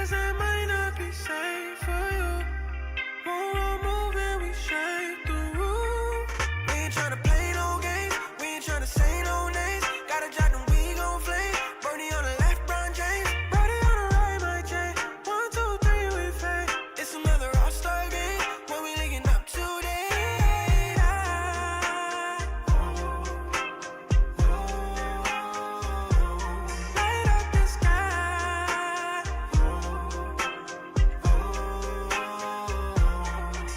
'Cause I might not be safe for you. Won't move and we shake the roof. We ain't tryna play no games. We ain't tryna say no names. Gotta drop them, we gon' flame. Birdie on the left, Brown James. Birdie on the right, my chain. 1, 2, 3, we fade. It's another all-star game. When we linking up today. Light up the sky.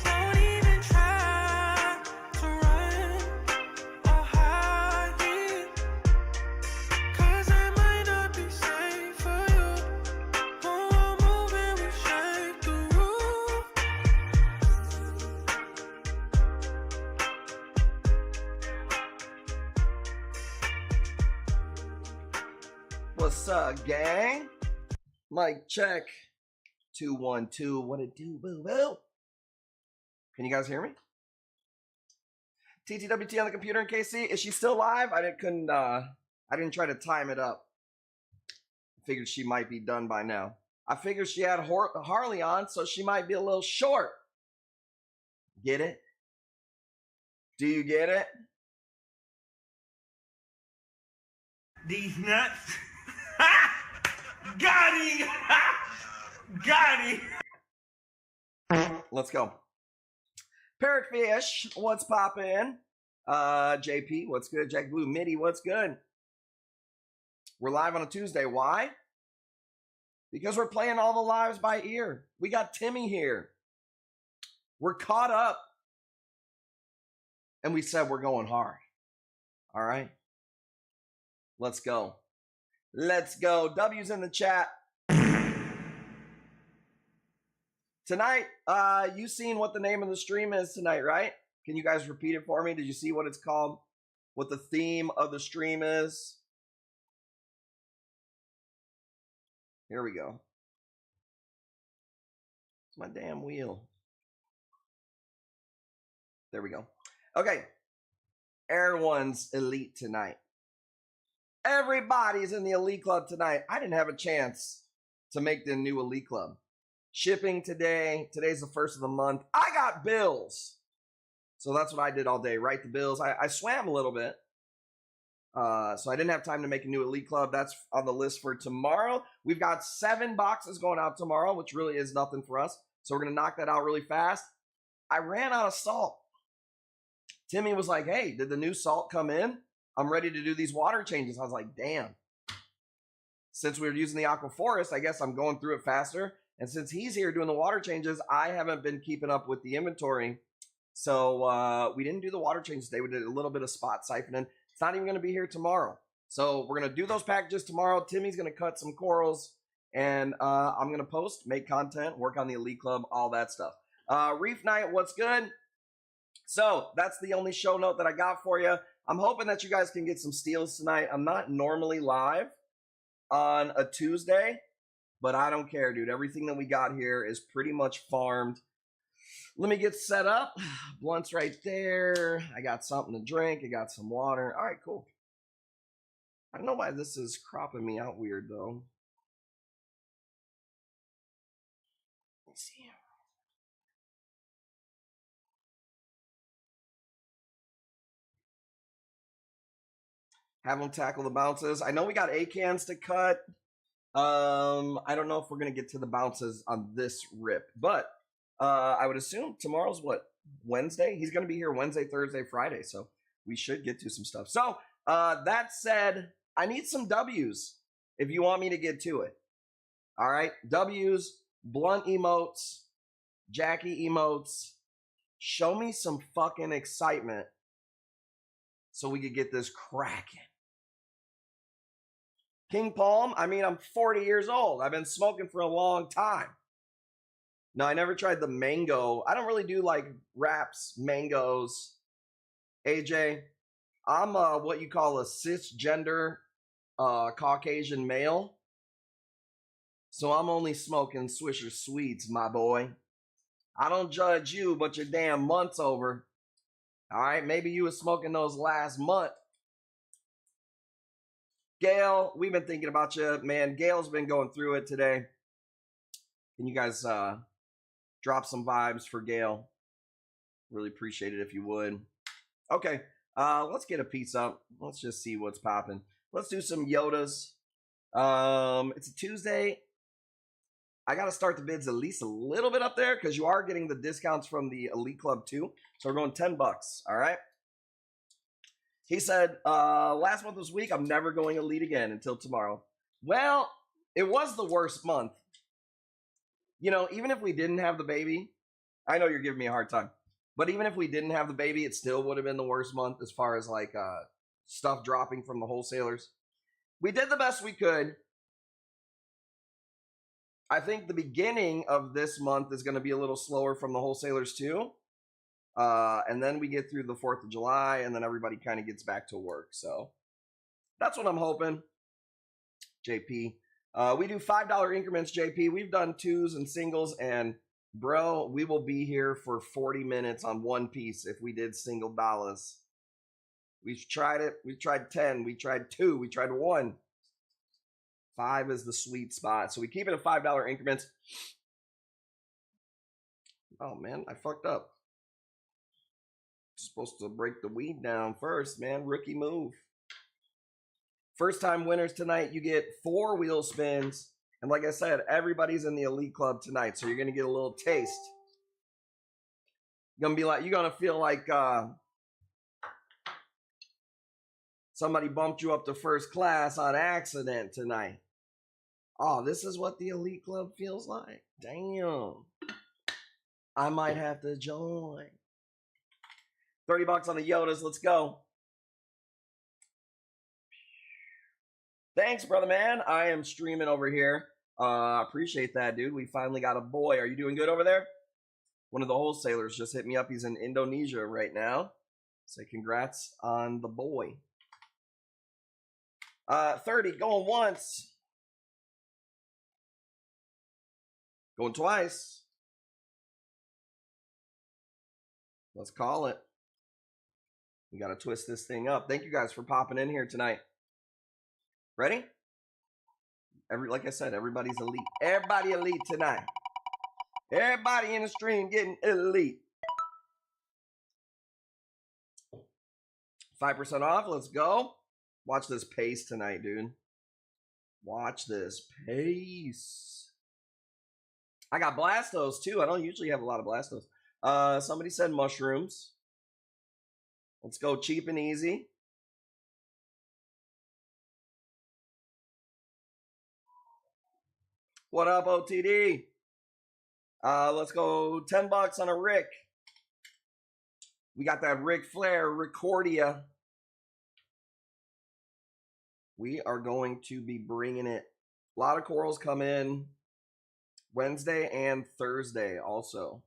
Don't even try to run or hide. 'Cause I might not be safe for you. Won't move and we shake the roof. What's up, gang? Mic check. 212. What it do, boo boo? Can you guys hear me? TTWT on the computer in KC. Is she still live? I didn't try to time it up. I figured she might be done by now. I figured she had Harley on, so she might be a little short. Get it? Do you get it? These nuts. Got him. Got him. Let's go. Parrotfish, what's poppin'? JP, what's good? Jack Blue, Mitty, what's good? We're live on a Tuesday. Why? Because we're playing all the lives by ear. We got Timmy here. We're caught up. And we said we're going hard. All right? Let's go. Let's go. W's in the chat. Tonight, you seen what the name of the stream is tonight, right? Can you guys repeat it for me? Did you see what it's called? What the theme of the stream is? Here we go. It's my damn wheel. There we go. Okay. Errone's Elite tonight. Everybody's in the Elite Club tonight. I didn't have a chance to make the new Elite Club. Shipping today. Today's the first of the month. I got bills. So that's what I did all day. Write the bills. I swam a little bit. So I didn't have time to make a new Elite Club. That's on the list for tomorrow. We've got 7 boxes going out tomorrow, which really is nothing for us. So we're going to knock that out really fast. I ran out of salt. Timmy was like, hey, did the new salt come in? I'm ready to do these water changes. I was like, damn. Since we were using the Aqua Forest, I guess I'm going through it faster. And since he's here doing the water changes, I haven't been keeping up with the inventory. So we didn't do the water changes today. We did a little bit of spot siphoning. It's not even going to be here tomorrow. So we're going to do those packages tomorrow. Timmy's going to cut some corals. And I'm going to post, make content, work on the Elite Club, all that stuff. Reef Night, what's good? So that's the only show note that I got for you. I'm hoping that you guys can get some steals tonight. I'm not normally live on a Tuesday, but I don't care, dude. Everything that we got here is pretty much farmed. Let me get set up. Blunt's right there. I got something to drink. I got some water. All right, cool. I don't know why this is cropping me out weird, though. Let's see. Have them tackle the bounces. I know we got A-cans to cut. I don't know if we're going to get to the bounces on this rip, but I would assume tomorrow's what? Wednesday? He's going to be here Wednesday, Thursday, Friday, so we should get to some stuff. So that said, I need some W's if you want me to get to it. All right? W's, Blunt emotes, Jackie emotes. Show me some fucking excitement so we could get this cracking. King Palm, I mean, I'm 40 years old. I've been smoking for a long time. No, I never tried the mango. I don't really do like wraps, mangoes. AJ, I'm what you call a cisgender Caucasian male. So I'm only smoking Swisher Sweets, my boy. I don't judge you, but your damn month's over. All right, maybe you was smoking those last month. Gail, we've been thinking about you, man. Gail's been going through it today. Can you guys drop some vibes for Gail? Really appreciate it if you would. Okay, let's get a piece up. Let's just see what's popping. Let's do some Yodas. It's a Tuesday. I got to start the bids at least a little bit up there because you are getting the discounts from the Elite Club too. So we're going $10. All right. He said, last month was weak. I'm never going Elite again until tomorrow. Well, it was the worst month. You know, even if we didn't have the baby, I know you're giving me a hard time, but even if we didn't have the baby, it still would have been the worst month as far as like stuff dropping from the wholesalers. We did the best we could. I think the beginning of this month is going to be a little slower from the wholesalers too. And then we get through the 4th of July and then everybody kind of gets back to work. So that's what I'm hoping. JP. We do $5 increments, JP. We've done twos and singles, and bro, we will be here for 40 minutes on one piece if we did single dollars. We've tried it. We tried 10. We tried 2. We tried 1. 5 is the sweet spot. So we keep it at $5 increments. Oh, man, I fucked up. Supposed to break the weed down first, man. Rookie move. First time winners tonight, you get 4 wheel spins. And like I said, everybody's in the Elite Club tonight. So you're going to get a little taste. You're going to feel like somebody bumped you up to first class on accident tonight. Oh, this is what the Elite Club feels like. Damn. I might have to join. $30 on the Yodas. Let's go. Thanks, brother man. I am streaming over here. Appreciate that, dude. We finally got a boy. Are you doing good over there? One of the wholesalers just hit me up. He's in Indonesia right now. Say congrats on the boy. 30 going once. Going twice. Let's call it. We got to twist this thing up. Thank you guys for popping in here tonight. Ready? Like I said, everybody's elite. Everybody elite tonight. Everybody in the stream getting elite. 5% off. Let's go. Watch this pace tonight, dude. Watch this pace. I got Blastos too. I don't usually have a lot of Blastos. Somebody said mushrooms. Let's go cheap and easy. What up, OTD? Let's go $10 on a Rick. We got that Ric Flair Recordia. We are going to be bringing it. A lot of corals come in Wednesday and Thursday also.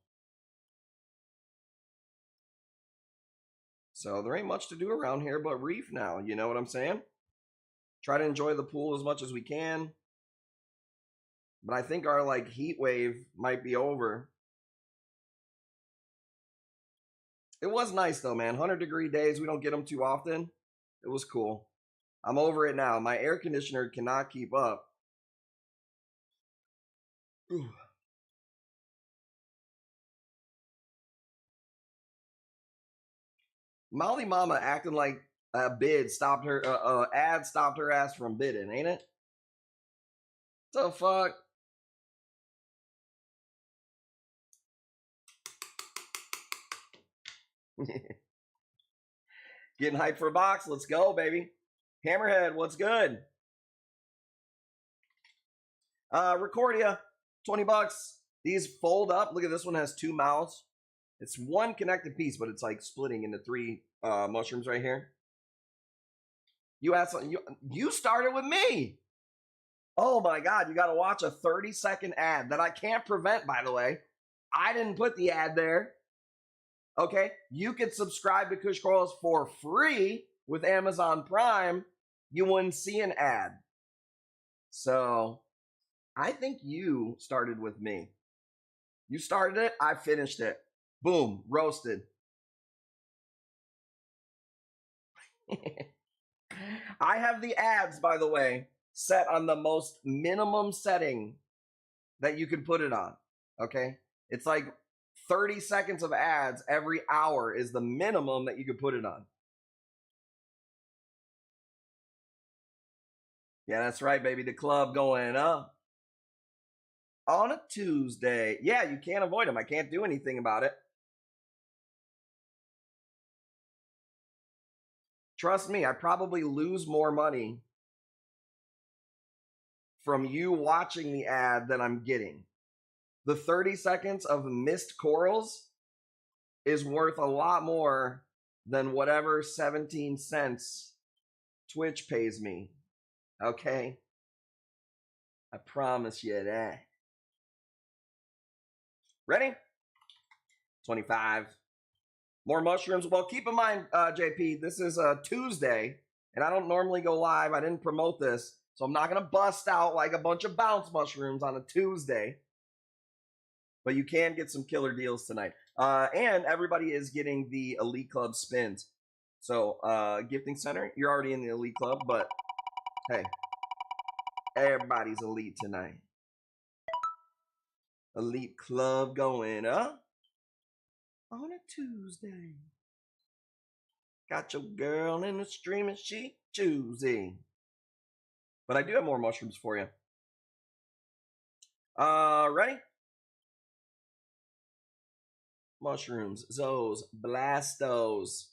So there ain't much to do around here but reef now. You know what I'm saying? Try to enjoy the pool as much as we can. But I think our like heat wave might be over. It was nice though, man. 100-degree days. We don't get them too often. It was cool. I'm over it now. My air conditioner cannot keep up. Whew. Molly Mama acting like a bid stopped her, ad stopped her ass from bidding, ain't it? The fuck? Getting hyped for a box. Let's go, baby. Hammerhead, what's good? Recordia, $20. These fold up. Look at this one, has 2 mouths. It's one connected piece, but it's like splitting into 3 mushrooms right here. You asked, you started with me. Oh my God, you got to watch a 30-second ad that I can't prevent, by the way. I didn't put the ad there. Okay, you could subscribe to Kush Corals for free with Amazon Prime. You wouldn't see an ad. So I think you started with me. You started it, I finished it. Boom, roasted. I have the ads, by the way, set on the most minimum setting that you can put it on. Okay? It's like 30 seconds of ads every hour is the minimum that you could put it on. Yeah, that's right, baby. The club going up on a Tuesday. Yeah, you can't avoid them. I can't do anything about it. Trust me, I probably lose more money from you watching the ad than I'm getting. The 30 seconds of missed corals is worth a lot more than whatever 17 cents Twitch pays me. Okay? I promise you that. Ready? 25. More mushrooms. Well, keep in mind, JP, this is a Tuesday, and I don't normally go live. I didn't promote this, so I'm not going to bust out like a bunch of bounce mushrooms on a Tuesday. But you can get some killer deals tonight. And everybody is getting the Elite Club spins. So, Gifting Center, you're already in the Elite Club, but hey, everybody's elite tonight. Elite Club going up on a Tuesday. Got your girl in the stream and she choosing. But I do have more mushrooms for you. Ready? Mushrooms, Zos, Blastos.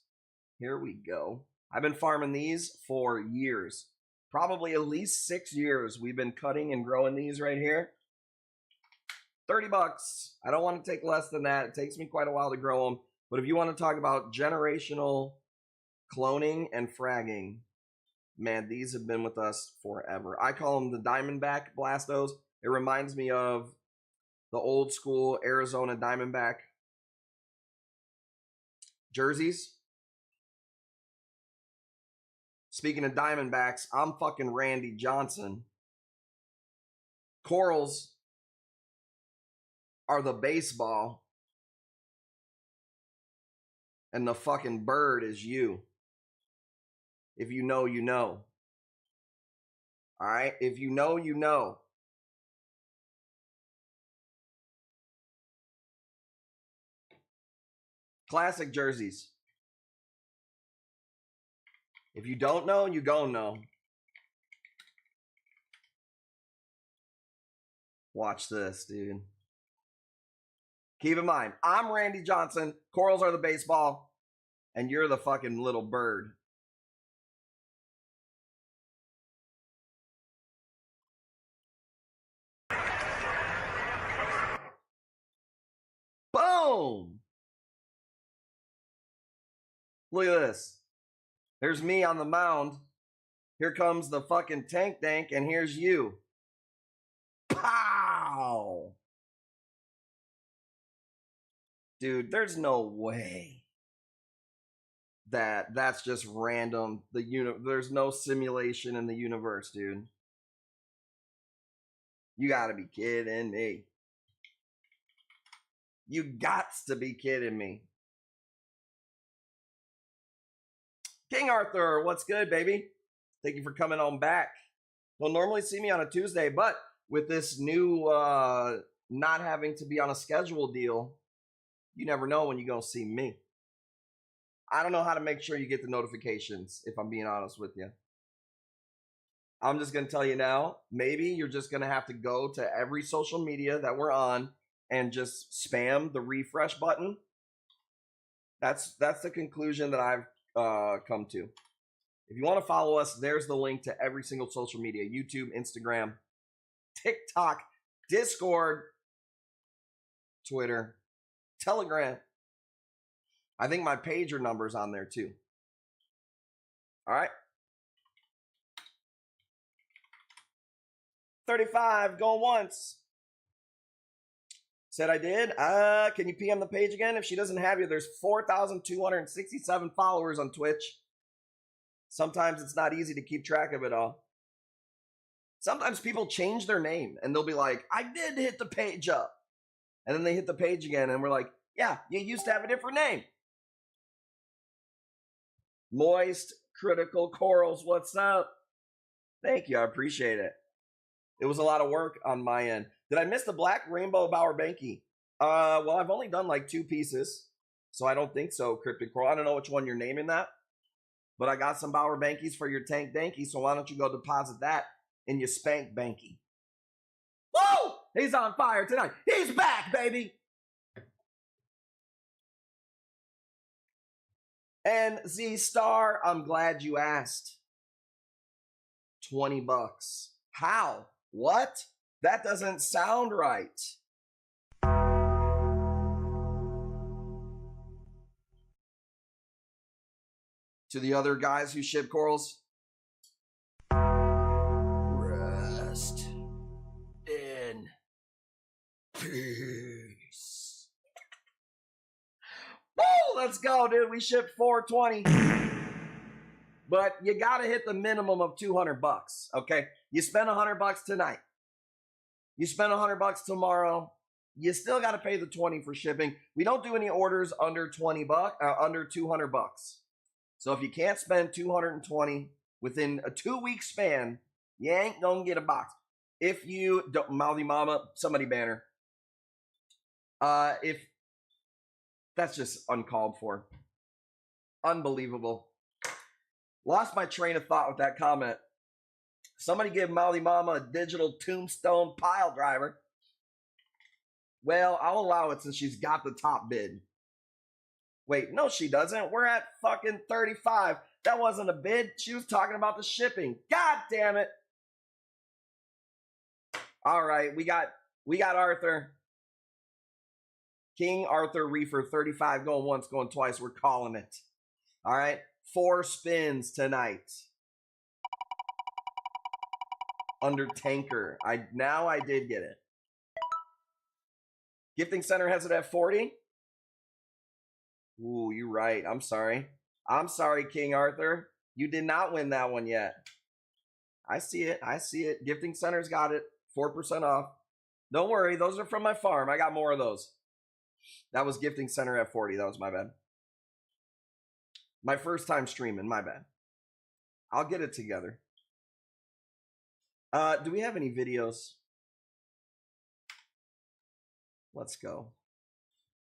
Here we go. I've been farming these for years. Probably at least 6 years we've been cutting and growing these right here. 30 bucks. I don't want to take less than that. It takes me quite a while to grow them. But if you want to talk about generational cloning and fragging, man, these have been with us forever. I call them the Diamondback Blastos. It reminds me of the old school Arizona Diamondback jerseys. Speaking of Diamondbacks, I'm fucking Randy Johnson. Corals are the baseball, and the fucking bird is you. If you know, you know. All right? If you know, you know. Classic jerseys. If you don't know, you gon' know. Watch this, dude. Keep in mind, I'm Randy Johnson. Corals are the baseball, and you're the fucking little bird. Boom! Look at this. There's me on the mound. Here comes the fucking tank dank, and here's you. Pow! Dude, there's no way that that's just random. There's no simulation in the universe, dude. You gotta be kidding me. You gots to be kidding me. King Arthur, what's good, baby? Thank you for coming on back. You'll normally see me on a Tuesday, but with this new not having to be on a schedule deal, you never know when you're going to see me. I don't know how to make sure you get the notifications, if I'm being honest with you. I'm just going to tell you now, maybe you're just going to have to go to every social media that we're on and just spam the refresh button. That's the conclusion that I've come to. If you want to follow us, there's the link to every single social media: YouTube, Instagram, TikTok, Discord, Twitter, Telegram. I think my pager number's on there too. All right. 35, going once. Said I did. Can you PM the page again? If she doesn't have you, there's 4,267 followers on Twitch. Sometimes it's not easy to keep track of it all. Sometimes people change their name and they'll be like, I did hit the page up. And then they hit the page again and we're like, yeah, you used to have a different name. Moist Critical Corals, what's up? Thank you, I appreciate it. It was a lot of work on my end. Did I miss the black rainbow Bauer Banky? Well, I've only done like 2 pieces, so I don't think so, Cryptic Coral. I don't know which one you're naming that, but I got some Bauer Bankies for your Tank Danky, so why don't you go deposit that in your Spank Banky? Woo! He's on fire tonight. He's back, baby! And Z Star, I'm glad you asked. $20. How? What? That doesn't sound right. To the other guys who ship corals, rest in peace. Woo! Let's go, dude. We shipped 420. But you gotta hit the minimum of $200, okay? You spend $100 tonight. You spend $100 tomorrow. You still gotta pay the 20 for shipping. We don't do any orders under under $200. So if you can't spend 220 within a 2-week span, you ain't gonna get a box. If you don't, Mouthy Mama, somebody ban her. If that's just uncalled for, unbelievable. Lost my train of thought with that comment. Somebody give Mouthy Mama a digital tombstone pile driver. Well, I'll allow it since she's got the top bid. Wait, no, she doesn't. We're at fucking 35. That wasn't a bid. She was talking about the shipping. God damn it. All right, we got Arthur. King Arthur Reefer, 35, going once, going twice. We're calling it. All right, 4 spins tonight. Under tanker. I did get it. Gifting Center has it at 40. Ooh, you're right. I'm sorry. I'm sorry, King Arthur. You did not win that one yet. I see it. I see it. Gifting Center's got it. 4% off. Don't worry. Those are from my farm. I got more of those. That was Gifting Center at 40. That was my bad. My first time streaming. My bad. I'll get it together. Do we have any videos? Let's go.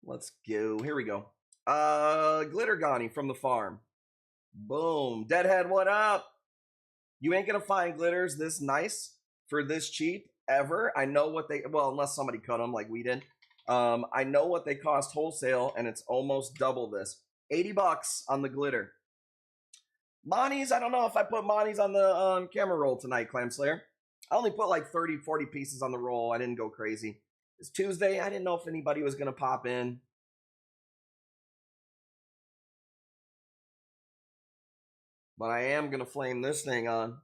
Let's go. Here we go. Glitter Gonny from the farm. Boom. Deadhead, what up? You ain't gonna find glitters this nice for this cheap ever. I know what they, well, unless somebody cut them like we did. I know what they cost wholesale, and it's almost double this. $80 on the glitter. Monties, I don't know if I put Monties on the camera roll tonight, Clam Slayer. I only put like 30, 40 pieces on the roll. I didn't go crazy. It's Tuesday. I didn't know if anybody was going to pop in. But I am going to flame this thing on.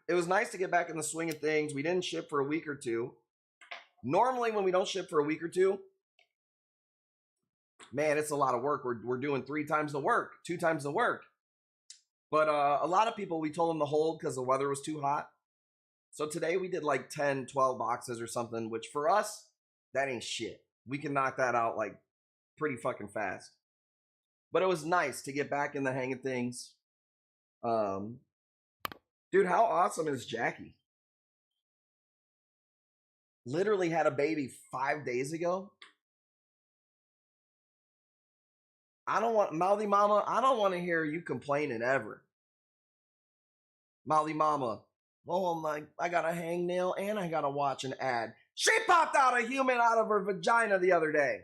It was nice to get back in the swing of things. We didn't ship for a week or two. Normally, when we don't ship for a week or two, man, it's a lot of work. We're doing 3 times the work, 2 times the work. But a lot of people, we told them to hold because the weather was too hot. So today we did like 10, 12 boxes or something, which for us, that ain't shit. We can knock that out like pretty fucking fast. But it was nice to get back in the hang of things. Dude, how awesome is Jackie? Literally had a baby 5 days ago. I don't want, Mouthy Mama, I don't want to hear you complaining ever. Mouthy Mama, oh my, I got a hangnail and I got to watch an ad. She popped out a human out of her vagina the other day.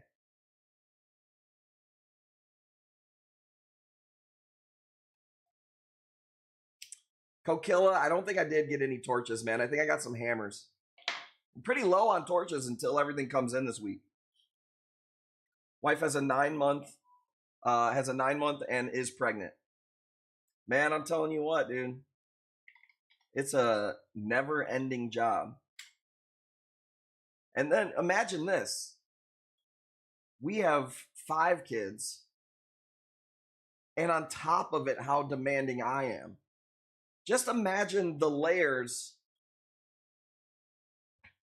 Kokilla, I don't think I did get any torches, man. I think I got some hammers. I'm pretty low on torches until everything comes in this week. Wife has a 9-month, and is pregnant. Man, I'm telling you what, dude. It's a never-ending job. And then imagine this. We have 5 kids. And on top of it, how demanding I am. Just imagine the layers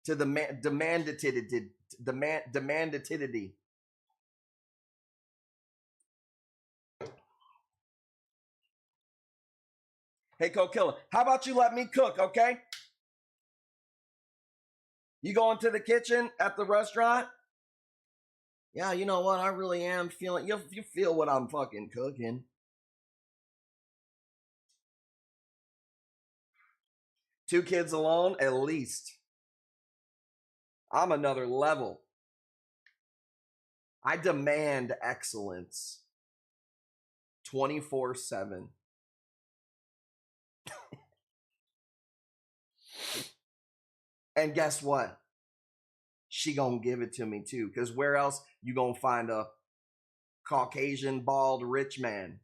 to the demanditity. Hey, Coke Killer, how about you let me cook, okay? You go into the kitchen at the restaurant? Yeah, you know what? I really am feeling, you feel what I'm fucking cooking. Two kids alone, at least. I'm another level. I demand excellence 24/7. And guess what? She gonna give it to me too. Because where else you gonna find a Caucasian, bald, rich man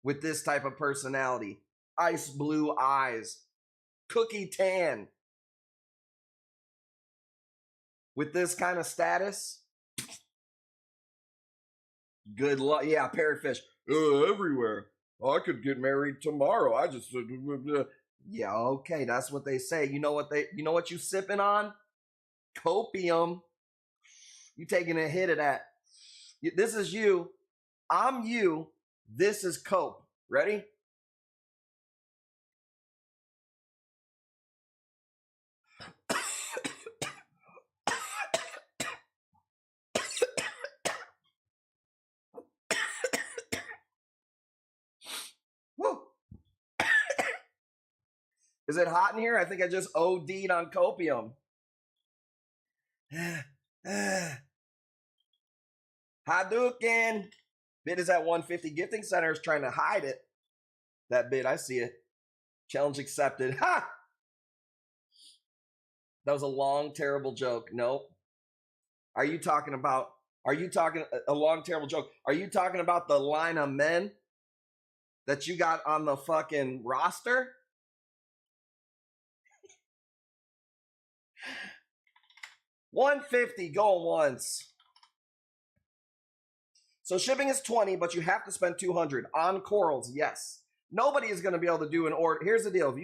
with this type of personality? Ice blue eyes, cookie tan, with this kind of status? Good luck. Yeah, parrotfish. Everywhere. I could get married tomorrow. I just yeah, okay, that's what they say. You know what you sipping on? Copium. You taking a hit of that. This is you. I'm you. This is cope. Ready? Woo. Is it hot in here? I think I just OD'd on copium. Hadouken. Bid is at 150. Gifting Center is trying to hide it. That bid, I see it. Challenge accepted. Ha! That was a long, terrible joke. Nope. Are you talking a long, terrible joke? Are you talking about the line of men that you got on the fucking roster? $150 going once. So shipping is $20, but you have to spend $200 on corals. Yes, nobody is going to be able to do an order. Here's the deal: if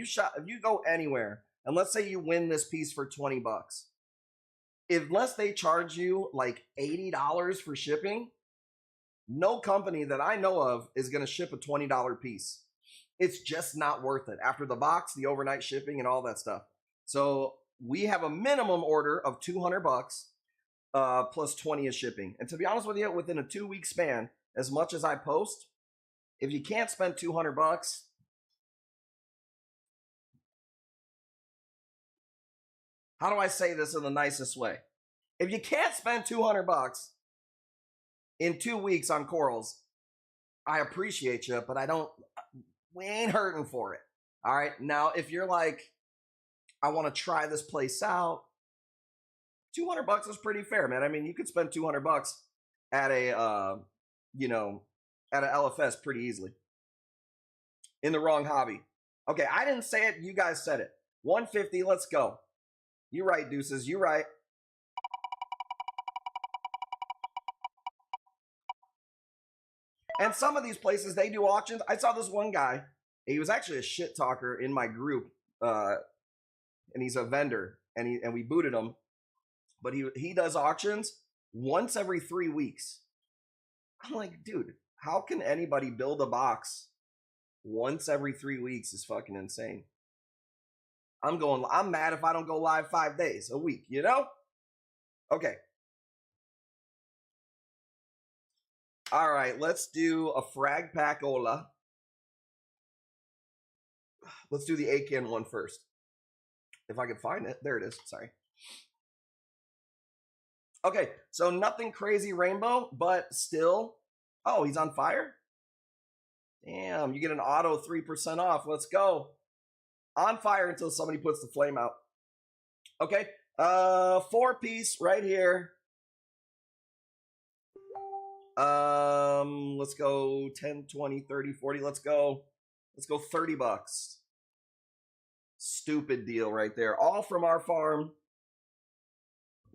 you go anywhere, and let's say you win this piece for $20, unless they charge you like $80 for shipping, no company that I know of is going to ship a $20 piece. It's just not worth it after the box, the overnight shipping, and all that stuff. So we have a minimum order of $200 plus 20 is shipping. And to be honest with you, within a 2-week span, as much as I post, if you can't spend $200, how do I say this in the nicest way? If you can't spend $200 in 2 weeks on corals, I appreciate you, but we ain't hurting for it. All right. Now, if you're like, I want to try this place out, $200 is pretty fair, man. I mean, you could spend $200 at at an LFS pretty easily. In the wrong hobby. Okay, I didn't say it. You guys said it. 150. Let's go. You right, Deuces. You right. And some of these places, they do auctions. I saw this one guy. He was actually a shit talker in my group, and he's a vendor, and we booted him. But he does auctions once every 3 weeks. I'm like, dude, how can anybody build a box once every 3 weeks? Is fucking insane. I'm mad if I don't go live 5 days a week, you know? Okay. All right, let's do a frag pack Ola. Let's do the Akin one first. If I can find it. There it is. Sorry. Okay, so nothing crazy rainbow, but still. Oh, he's on fire? Damn, you get an auto 3% off. Let's go. On fire until somebody puts the flame out. Okay, 4-piece right here. Let's go 10, 20, 30, 40. Let's go $30. Stupid deal right there. All from our farm.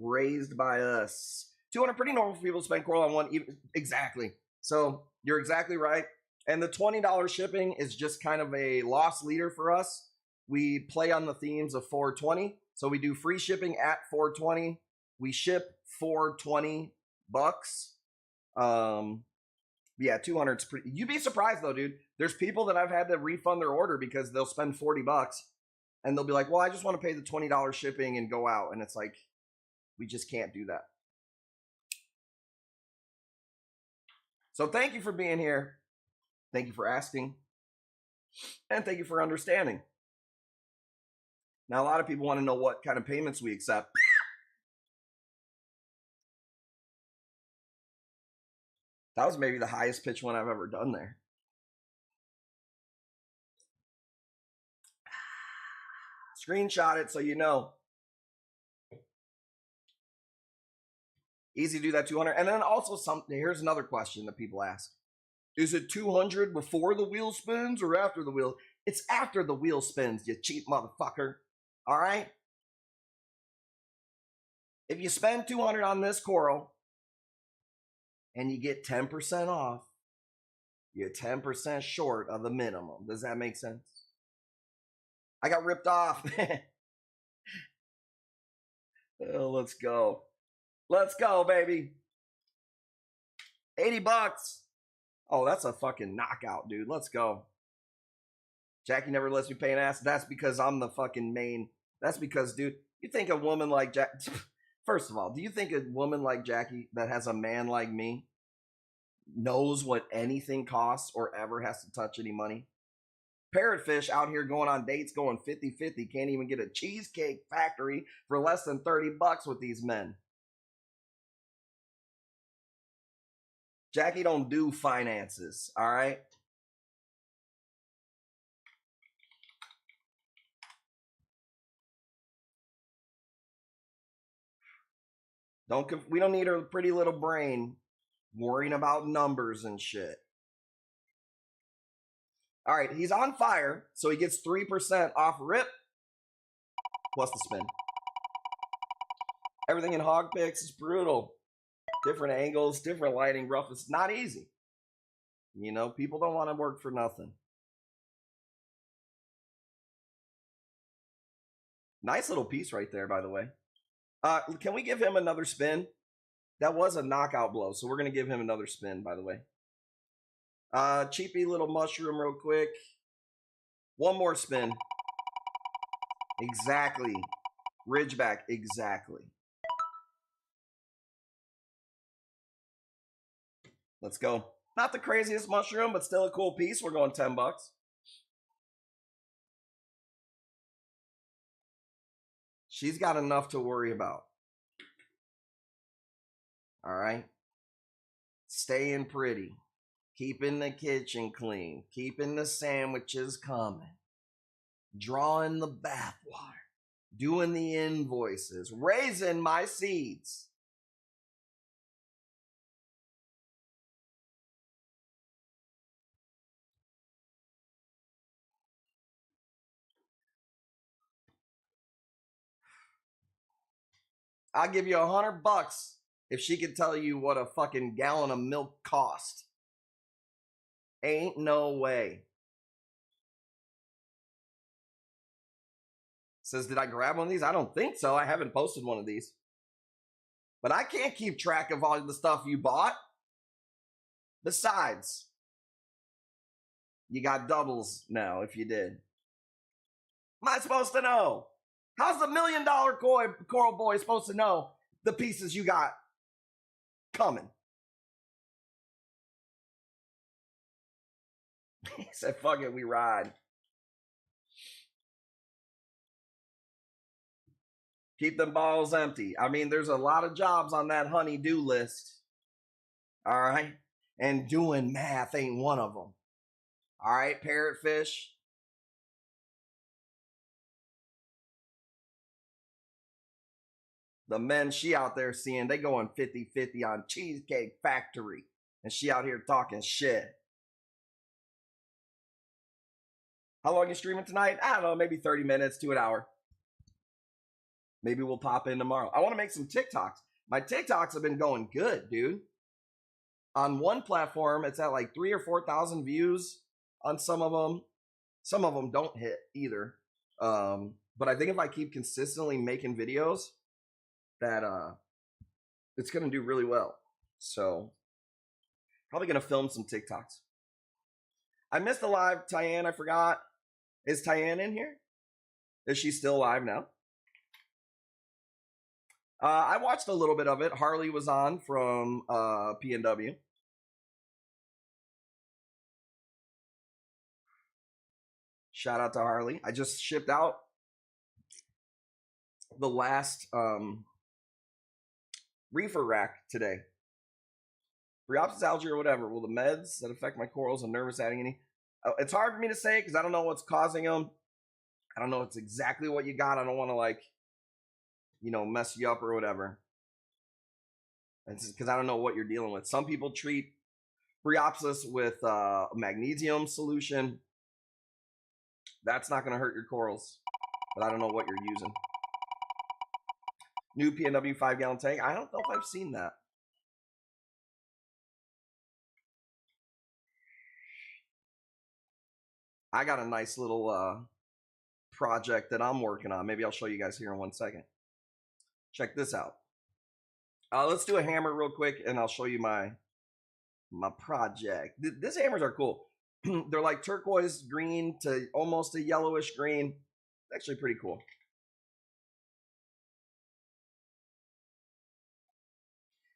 Raised by us. 200 pretty normal for people to spend coral on one. Exactly. So you're exactly right. And the $20 shipping is just kind of a loss leader for us. We play on the themes of 420. So we do free shipping at 420. We ship for $20. Yeah, 200's pretty. You'd be surprised though, dude. There's people that I've had to refund their order because they'll spend $40 and they'll be like, well, I just want to pay the $20 shipping and go out. And it's like, we just can't do that. So thank you for being here. Thank you for asking. And thank you for understanding. Now, a lot of people want to know what kind of payments we accept. That was maybe the highest pitch one I've ever done there. Screenshot it so you know. Easy to do that 200. And then also here's another question that people ask. Is it 200 before the wheel spins or after the wheel? It's after the wheel spins, you cheap motherfucker. All right? If you spend 200 on this coral and you get 10% off, you're 10% short of the minimum. Does that make sense? I got ripped off. Oh, let's go. Let's go, baby. $80. Oh, that's a fucking knockout, dude. Let's go. Jackie never lets me pay an ass. That's because I'm the fucking main. That's because, dude, you think a woman like Jack. First of all, do you think a woman like Jackie that has a man like me knows what anything costs or ever has to touch any money? Parrotfish out here going on dates, going 50-50, can't even get a cheesecake factory for less than $30 with these men. Jackie don't do finances, all right? We don't need her pretty little brain worrying about numbers and shit. All right, he's on fire, so he gets 3% off rip plus the spin. Everything in Hog Picks is brutal. Different angles, different lighting, rough. It's not easy. You know, people don't want to work for nothing. Nice little piece right there, by the way. Can we give him another spin? That was a knockout blow, so we're going to give him another spin, by the way. Cheapy little mushroom real quick. One more spin. Exactly. Ridgeback, exactly. Let's go. Not the craziest mushroom, but still a cool piece. We're going $10. She's got enough to worry about. All right. Staying pretty. Keeping the kitchen clean. Keeping the sandwiches coming. Drawing the bathwater. Doing the invoices. Raising my seeds. I'll give you $100 if she could tell you what a fucking gallon of milk cost. Ain't no way. Says, did I grab one of these? I don't think so. I haven't posted one of these. But I can't keep track of all the stuff you bought. Besides, you got doubles now if you did. Am I supposed to know? How's the $1 million coral boy supposed to know the pieces you got coming? He said, fuck it, we ride. Keep them balls empty. I mean, there's a lot of jobs on that honey-do list. All right? And doing math ain't one of them. All right, parrotfish. The men she out there seeing, they going 50-50 on Cheesecake Factory. And she out here talking shit. How long are you streaming tonight? I don't know, maybe 30 minutes to an hour. Maybe we'll pop in tomorrow. I want to make some TikToks. My TikToks have been going good, dude. On one platform, it's at like 3,000 or 4,000 views on some of them. Some of them don't hit either. But I think if I keep consistently making videos, that it's going to do really well. So Probably gonna film some TikToks. I missed the live. Tyann, I forgot. Is Tyann in here? Is she still live now? I watched a little bit of it. Harley was on from PNW. Shout out to Harley. I just shipped out the last reefer rack today. Bryopsis algae or whatever. Will the meds that affect my corals and nervous adding any? It's hard for me to say because I don't know what's causing them. I don't know it's exactly what you got. I don't want to like, you know, mess you up or whatever. Because I don't know what you're dealing with. Some people treat Bryopsis with a magnesium solution. That's not going to hurt your corals. But I don't know what you're using. New PNW 5-gallon tank. I don't know if I've seen that. I got a nice little project that I'm working on. Maybe I'll show you guys here in 1 second. Check this out. Let's do a hammer real quick, and I'll show you my project. These hammers are cool. They're like turquoise green to almost a yellowish green. Actually pretty cool.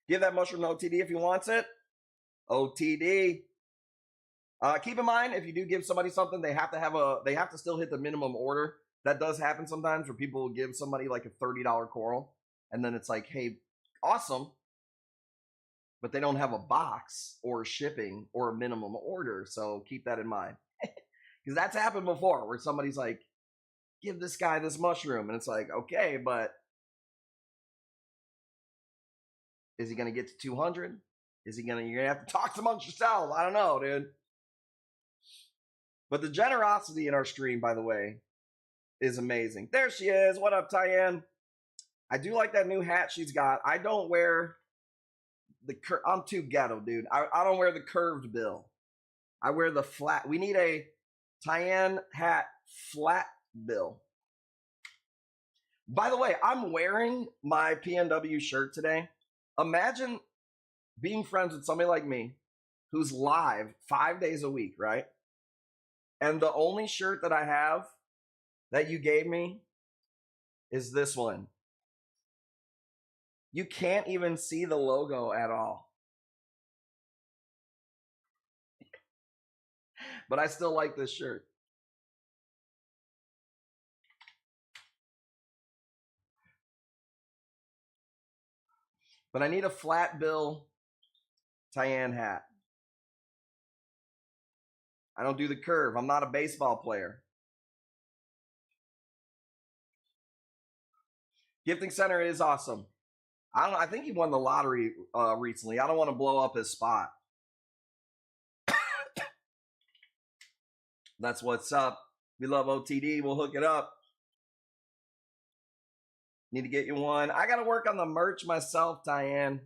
Give that mushroom to OTD if he wants it. OTD. Keep in mind, if you do give somebody something, they have to still hit the minimum order. That does happen sometimes where people will give somebody like a $30 coral, and then it's like, hey, awesome, but they don't have a box or shipping or a minimum order. So keep that in mind. Because that's happened before where somebody's like, give this guy this mushroom. And it's like, okay, but is he going to get to 200? You're going to have to talk amongst yourselves. I don't know, dude. But the generosity in our stream, by the way, is amazing. There she is. What up, Tyann? I do like that new hat she's got. I don't wear the I'm too ghetto, dude. I don't wear the curved bill. I wear the flat. We need a Tyann hat flat bill. By the way, I'm wearing my PNW shirt today. Imagine being friends with somebody like me who's live 5 days a week, right? And the only shirt that I have that you gave me is this one. You can't even see the logo at all. But I still like this shirt. But I need a flat bill Tyann hat. I don't do the curve. I'm not a baseball player. Gifting Center is awesome. I think he won the lottery recently. I don't want to blow up his spot. That's what's up. We love OTD. We'll hook it up. Need to get you one. I got to work on the merch myself, Tyann.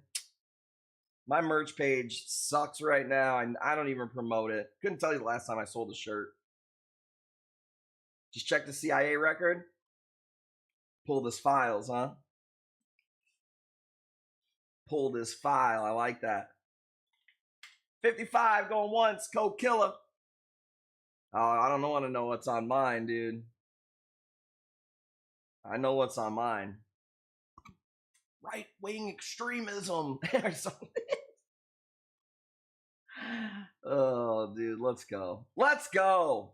My merch page sucks right now, and I don't even promote it. Couldn't tell you the last time I sold a shirt. Just check the CIA record. Pull this files, huh? Pull this file. I like that. 55 going once. Code Killer. Oh, I don't want to know what's on mine, dude. I know what's on mine. Right-wing extremism or something. Oh, dude, let's go. Let's go.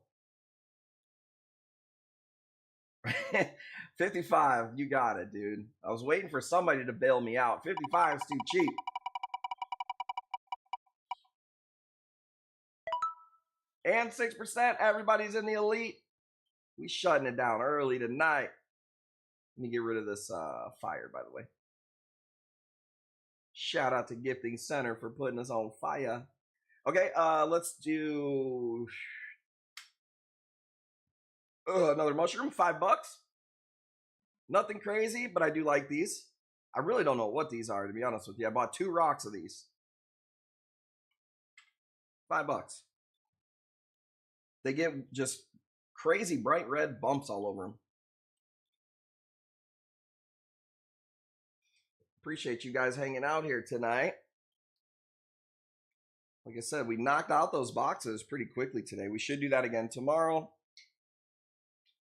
55, you got it, dude. I was waiting for somebody to bail me out. 55 is too cheap. And 6%, everybody's in the elite. We shutting it down early tonight. Let me get rid of this fire, by the way. Shout out to Gifting Center for putting us on fire. Okay, let's do another mushroom, $5. Nothing crazy, but I do like these. I really don't know what these are, to be honest with you. I bought 2 rocks of these. $5. They get just crazy bright red bumps all over them. Appreciate you guys hanging out here tonight. Like I said, we knocked out those boxes pretty quickly today. We should do that again tomorrow.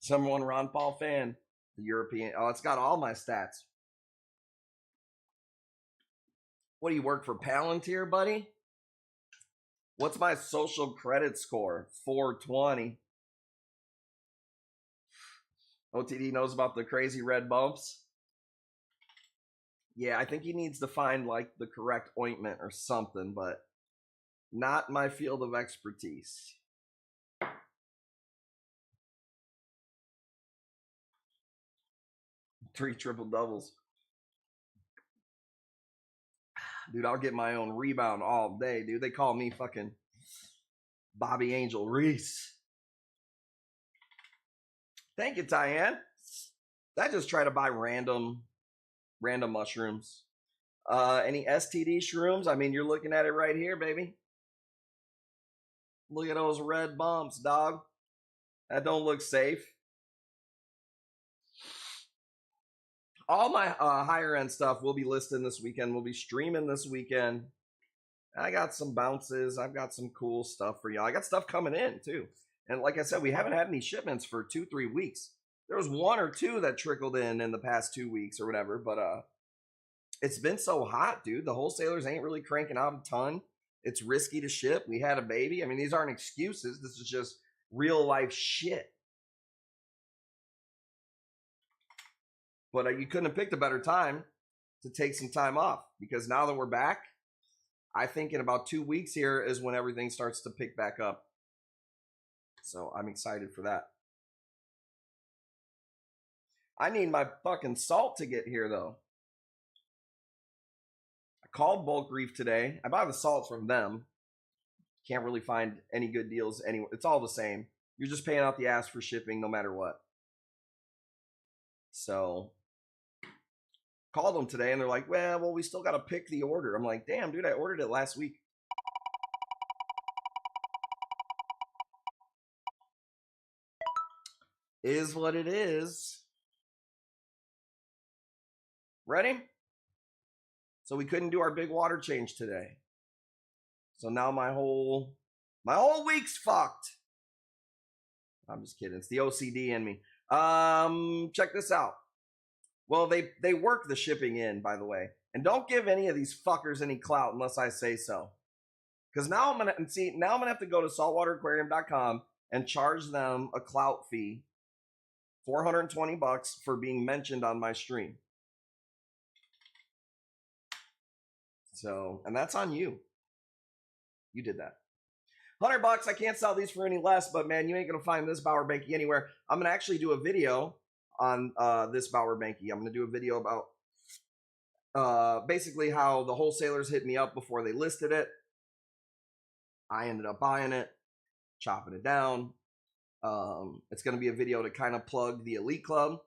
Someone Ron Paul fan, the European. Oh, it's got all my stats. What do you work for Palantir, buddy? What's my social credit score? 420. OTD knows about the crazy red bumps. Yeah, I think he needs to find like the correct ointment or something, but not my field of expertise. 3 triple doubles. Dude, I'll get my own rebound all day, dude. They call me fucking Bobby Angel Reese. Thank you, Tyann. I just try to buy random mushrooms. Any STD shrooms? I mean, you're looking at it right here, baby. Look at those red bumps, dog. That don't look safe. All my higher end stuff will be listed this weekend. We'll be streaming this weekend. I got some bounces. I've got some cool stuff for y'all. I got stuff coming in too. And like I said, we haven't had any shipments for 2-3 weeks. There was 1 or 2 that trickled in the past 2 weeks or whatever. But it's been so hot, dude. The wholesalers ain't really cranking out a ton. It's risky to ship. We had a baby. I mean, these aren't excuses. This is just real life shit. But you couldn't have picked a better time to take some time off, because now that we're back, I think in about 2 weeks here is when everything starts to pick back up. So I'm excited for that. I need my fucking salt to get here, though. I called Bulk Reef today. I buy the salt from them. Can't really find any good deals anywhere. It's all the same. You're just paying out the ass for shipping no matter what. So called them today and they're like, well, we still got to pick the order. I'm like, damn, dude, I ordered it last week. Is what it is. Ready? So we couldn't do our big water change today. So now my whole week's fucked. I'm just kidding. It's the OCD in me. Check this out. Well, they work the shipping in, by the way. And don't give any of these fuckers any clout unless I say so. Because now I'm gonna have to go to saltwateraquarium.com and charge them a clout fee, $420 for being mentioned on my stream. So, and that's on you. You did that. $100. I can't sell these for any less, but man, you ain't gonna find this Bauer Banky anywhere. I'm gonna actually do a video on this Bauer Banky. I'm gonna do a video about basically how the wholesalers hit me up before they listed it. I ended up buying it, chopping it down. It's gonna be a video to kind of plug the Elite Club.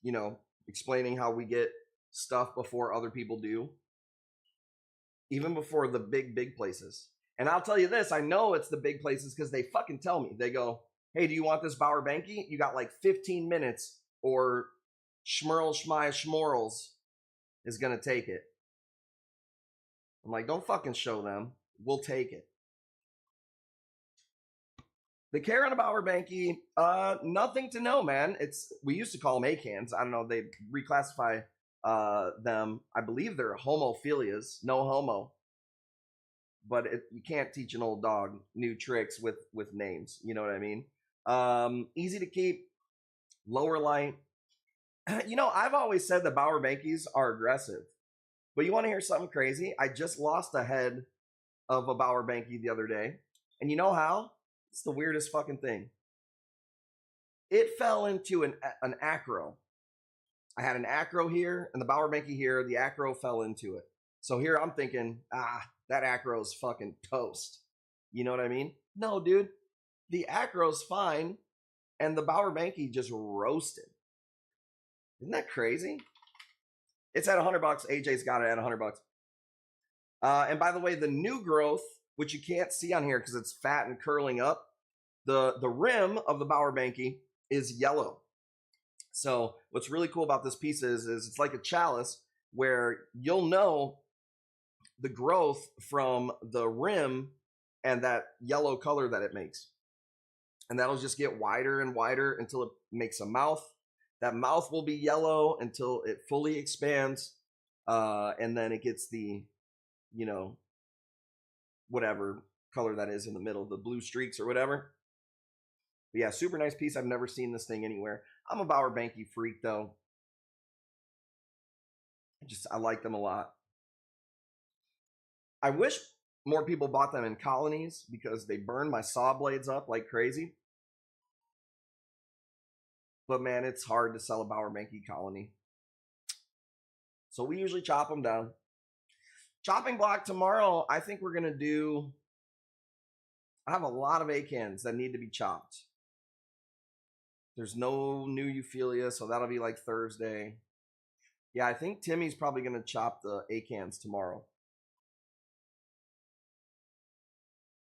You know, explaining how we get stuff before other people do. Even before the big places. And I'll tell you this, I know it's the big places because they fucking tell me. They go, hey, do you want this Bauer Banky? You got like 15 minutes or Schmerl Schmai Schmorls is going to take it. I'm like, don't fucking show them. We'll take it. The care on a Bauer Banky, nothing to know, man. We used to call them A-cans. I don't know. They reclassify them. I believe they're homophilias. No homo. But you can't teach an old dog new tricks with names. You know what I mean? Easy to keep, lower light. You know, I've always said the Bauer Bankies are aggressive. But you want to hear something crazy? I just lost a head of a Bauer Banky the other day. And you know how? It's the weirdest fucking thing. It fell into an acro. I had an acro here and the Bauer Banky here. The acro fell into it. So here I'm thinking, that acro is fucking toast. You know what I mean? No, dude. The acro's fine. And the Bauer Banky just roasted. Isn't that crazy? It's at $100. AJ's got it at $100. And by the way, the new growth, which you can't see on here because it's fat and curling up, the rim of the Bauer Banky is yellow. So what's really cool about this piece is it's like a chalice where you'll know the growth from the rim and that yellow color that it makes. And that'll just get wider and wider until it makes a mouth. That mouth will be yellow until it fully expands. And then it gets the, you know, whatever color that is in the middle, the blue streaks or whatever. But yeah, super nice piece. I've never seen this thing anywhere. I'm a Bauer Banky freak though. I like them a lot. I wish more people bought them in colonies because they burn my saw blades up like crazy. But man, it's hard to sell a Bauer Banky colony. So we usually chop them down. Chopping block tomorrow, I think we're going to do... I have a lot of acans that need to be chopped. There's no new Euphilia, so that'll be like Thursday. Yeah, I think Timmy's probably going to chop the acans tomorrow.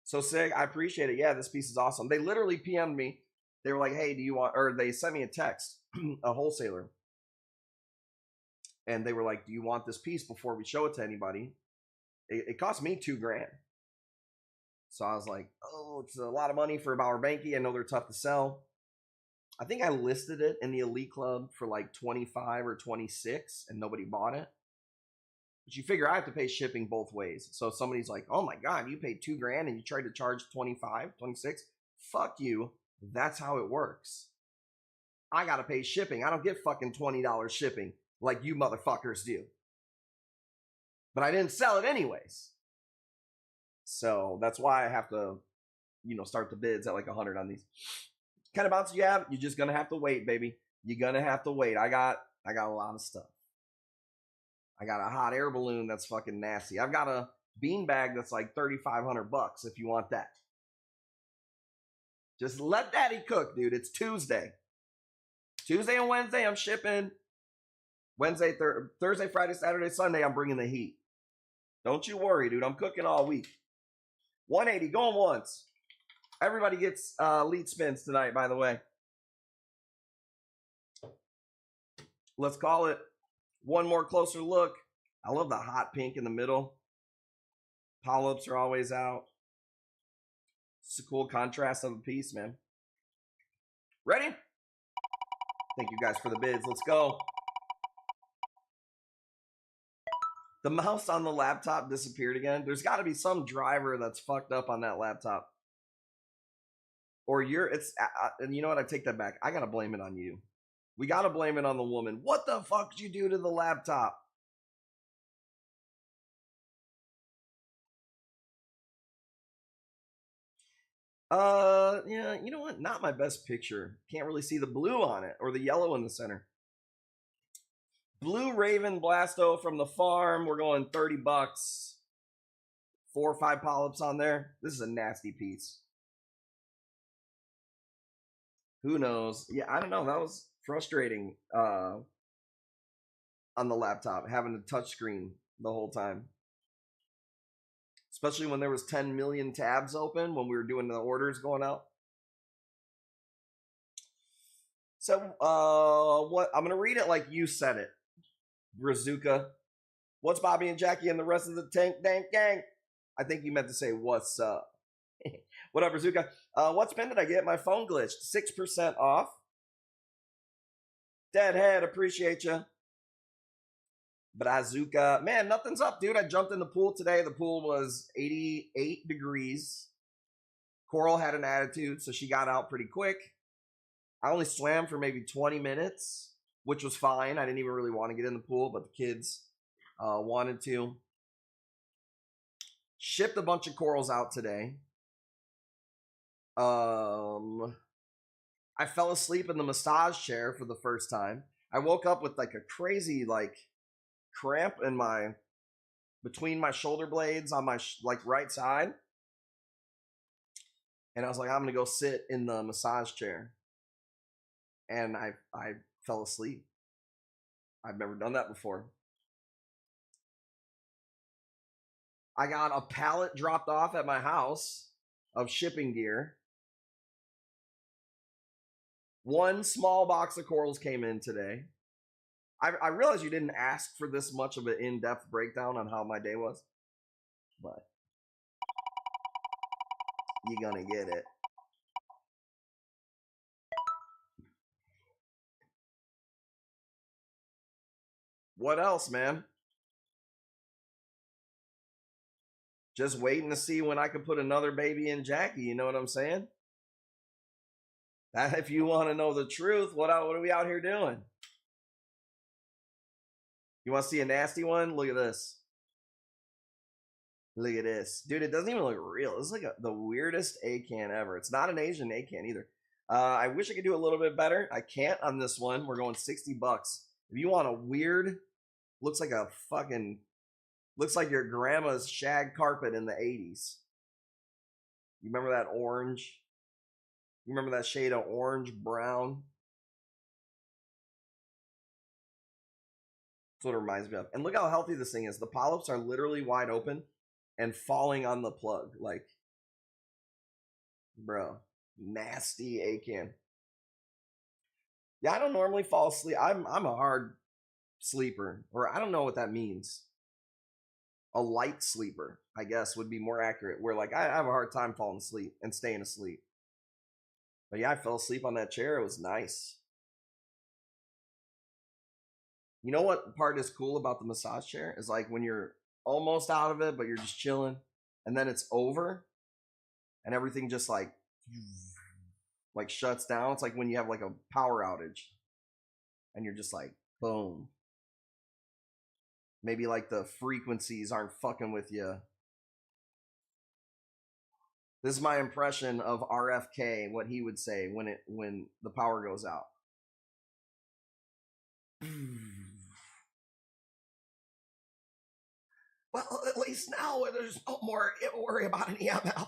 So Sig, I appreciate it. Yeah, this piece is awesome. They literally PM'd me. They were like, hey, do you want, or they sent me a text, a wholesaler. And they were like, do you want this piece before we show it to anybody? It cost me $2,000. So I was like, oh, it's a lot of money for a Bauer Banky. I know they're tough to sell. I think I listed it in the Elite Club for like 25 or 26 and nobody bought it. But you figure I have to pay shipping both ways. So if somebody's like, oh my God, you paid $2,000 and you tried to charge 25, 26. Fuck you. That's how it works. I got to pay shipping. I don't get fucking $20 shipping like you motherfuckers do. But I didn't sell it anyways. So that's why I have to, you know, start the bids at like 100 on these. What kind of bounce you have? You're just going to have to wait, baby. You're going to have to wait. I got a lot of stuff. I got a hot air balloon that's fucking nasty. I've got a bean bag that's like $3,500 if you want that. Just let daddy cook, dude. It's Tuesday. Tuesday and Wednesday, I'm shipping. Wednesday, Thursday, Friday, Saturday, Sunday, I'm bringing the heat. Don't you worry, dude. I'm cooking all week. 180, going once. Everybody gets lead spins tonight, by the way. Let's call it one more closer look. I love the hot pink in the middle. Polyps are always out. It's a cool contrast of a piece, man. Ready? Thank you guys for the bids. Let's go. The mouse on the laptop disappeared again. There's got to be some driver that's fucked up on that laptop. Or and you know what? I take that back. I got to blame it on you. We got to blame it on the woman. What the fuck did you do to the laptop? Yeah, you know what? Not my best picture. Can't really see the blue on it or the yellow in the center. Blue Raven Blasto from the farm. We're going $30. 4 or 5 polyps on there. This is a nasty piece. Who knows? Yeah, I don't know. That was frustrating on the laptop, having a touch screen the whole time. Especially when there was 10 million tabs open when we were doing the orders going out. So, what? I'm going to read it like you said it. Brazuka. What's Bobby and Jackie and the rest of the Tank Dank Gang? I think you meant to say what's up. What up, Brazuka? What spin did I get? My phone glitched. 6% off. Deadhead, appreciate you. Brazuka. Man, nothing's up, dude. I jumped in the pool today. The pool was 88 degrees. Coral had an attitude, so she got out pretty quick. I only swam for maybe 20 minutes, which was fine. I didn't even really want to get in the pool, but the kids wanted to. Shipped a bunch of corals out today. I fell asleep in the massage chair for the first time. I woke up with like a crazy cramp in between my shoulder blades on my right side. And I was like, I'm going to go sit in the massage chair. And I fell asleep. I've never done that before. I got a pallet dropped off at my house of shipping gear. 1 small box of corals came in today. I realized you didn't ask for this much of an in-depth breakdown on how my day was. but you're gonna get it. What else, man? Just waiting to see when I can put another baby in Jackie. You know what I'm saying? That if you want to know the truth, what are we out here doing? You want to see a nasty one? Look at this. Look at this. Dude, it doesn't even look real. This is like the weirdest A-can ever. It's not an Asian A-can either. I wish I could do a little bit better. I can't on this one. We're going 60 bucks. If you want a weird, looks like a fucking, looks like your grandma's shag carpet in the 80s. You remember that orange? You remember that shade of orange, brown? That's what it reminds me of. And look how healthy this thing is. The polyps are literally wide open and falling on the plug. Like, bro, nasty A-can. Yeah, I don't normally fall asleep. I'm a hard sleeper, or I don't know what that means. A light sleeper, I guess, would be more accurate. Where like I have a hard time falling asleep and staying asleep. But yeah, I fell asleep on that chair. It was nice. You know what part is cool about the massage chair is like when you're almost out of it, but you're just chilling, and then it's over, and everything just like shuts down. It's like when you have like a power outage, and you're just like, boom. Maybe like the frequencies aren't fucking with you. This is my impression of RFK, what he would say when the power goes out. Well, at least now there's no more worry about an EMF.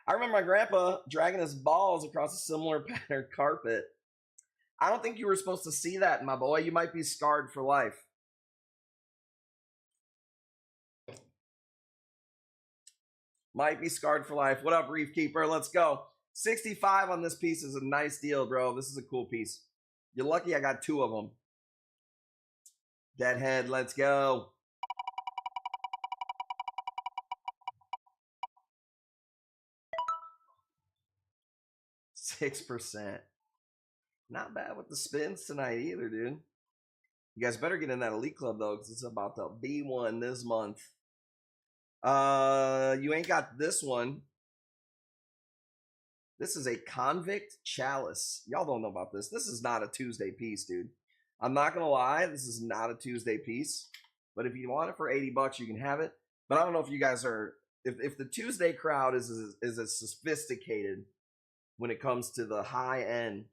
I remember my grandpa dragging his balls across a similar patterned carpet. I don't think you were supposed to see that, my boy. You might be scarred for life. Might be scarred for life. What up, Reef Keeper? Let's go. 65 on this piece is a nice deal, bro. This is a cool piece. You're lucky I got 2 of them. Deadhead, let's go. %. Not bad with the spins tonight either, dude. You guys better get in that Elite Club, though, because it's about to be one this month. You ain't got this one. This is a Convict Chalice. Y'all don't know about this. This is not a Tuesday piece, dude. I'm not going to lie. This is not a Tuesday piece. But if you want it for 80 bucks, you can have it. But I don't know if you guys are... If the Tuesday crowd is as sophisticated when it comes to the high-end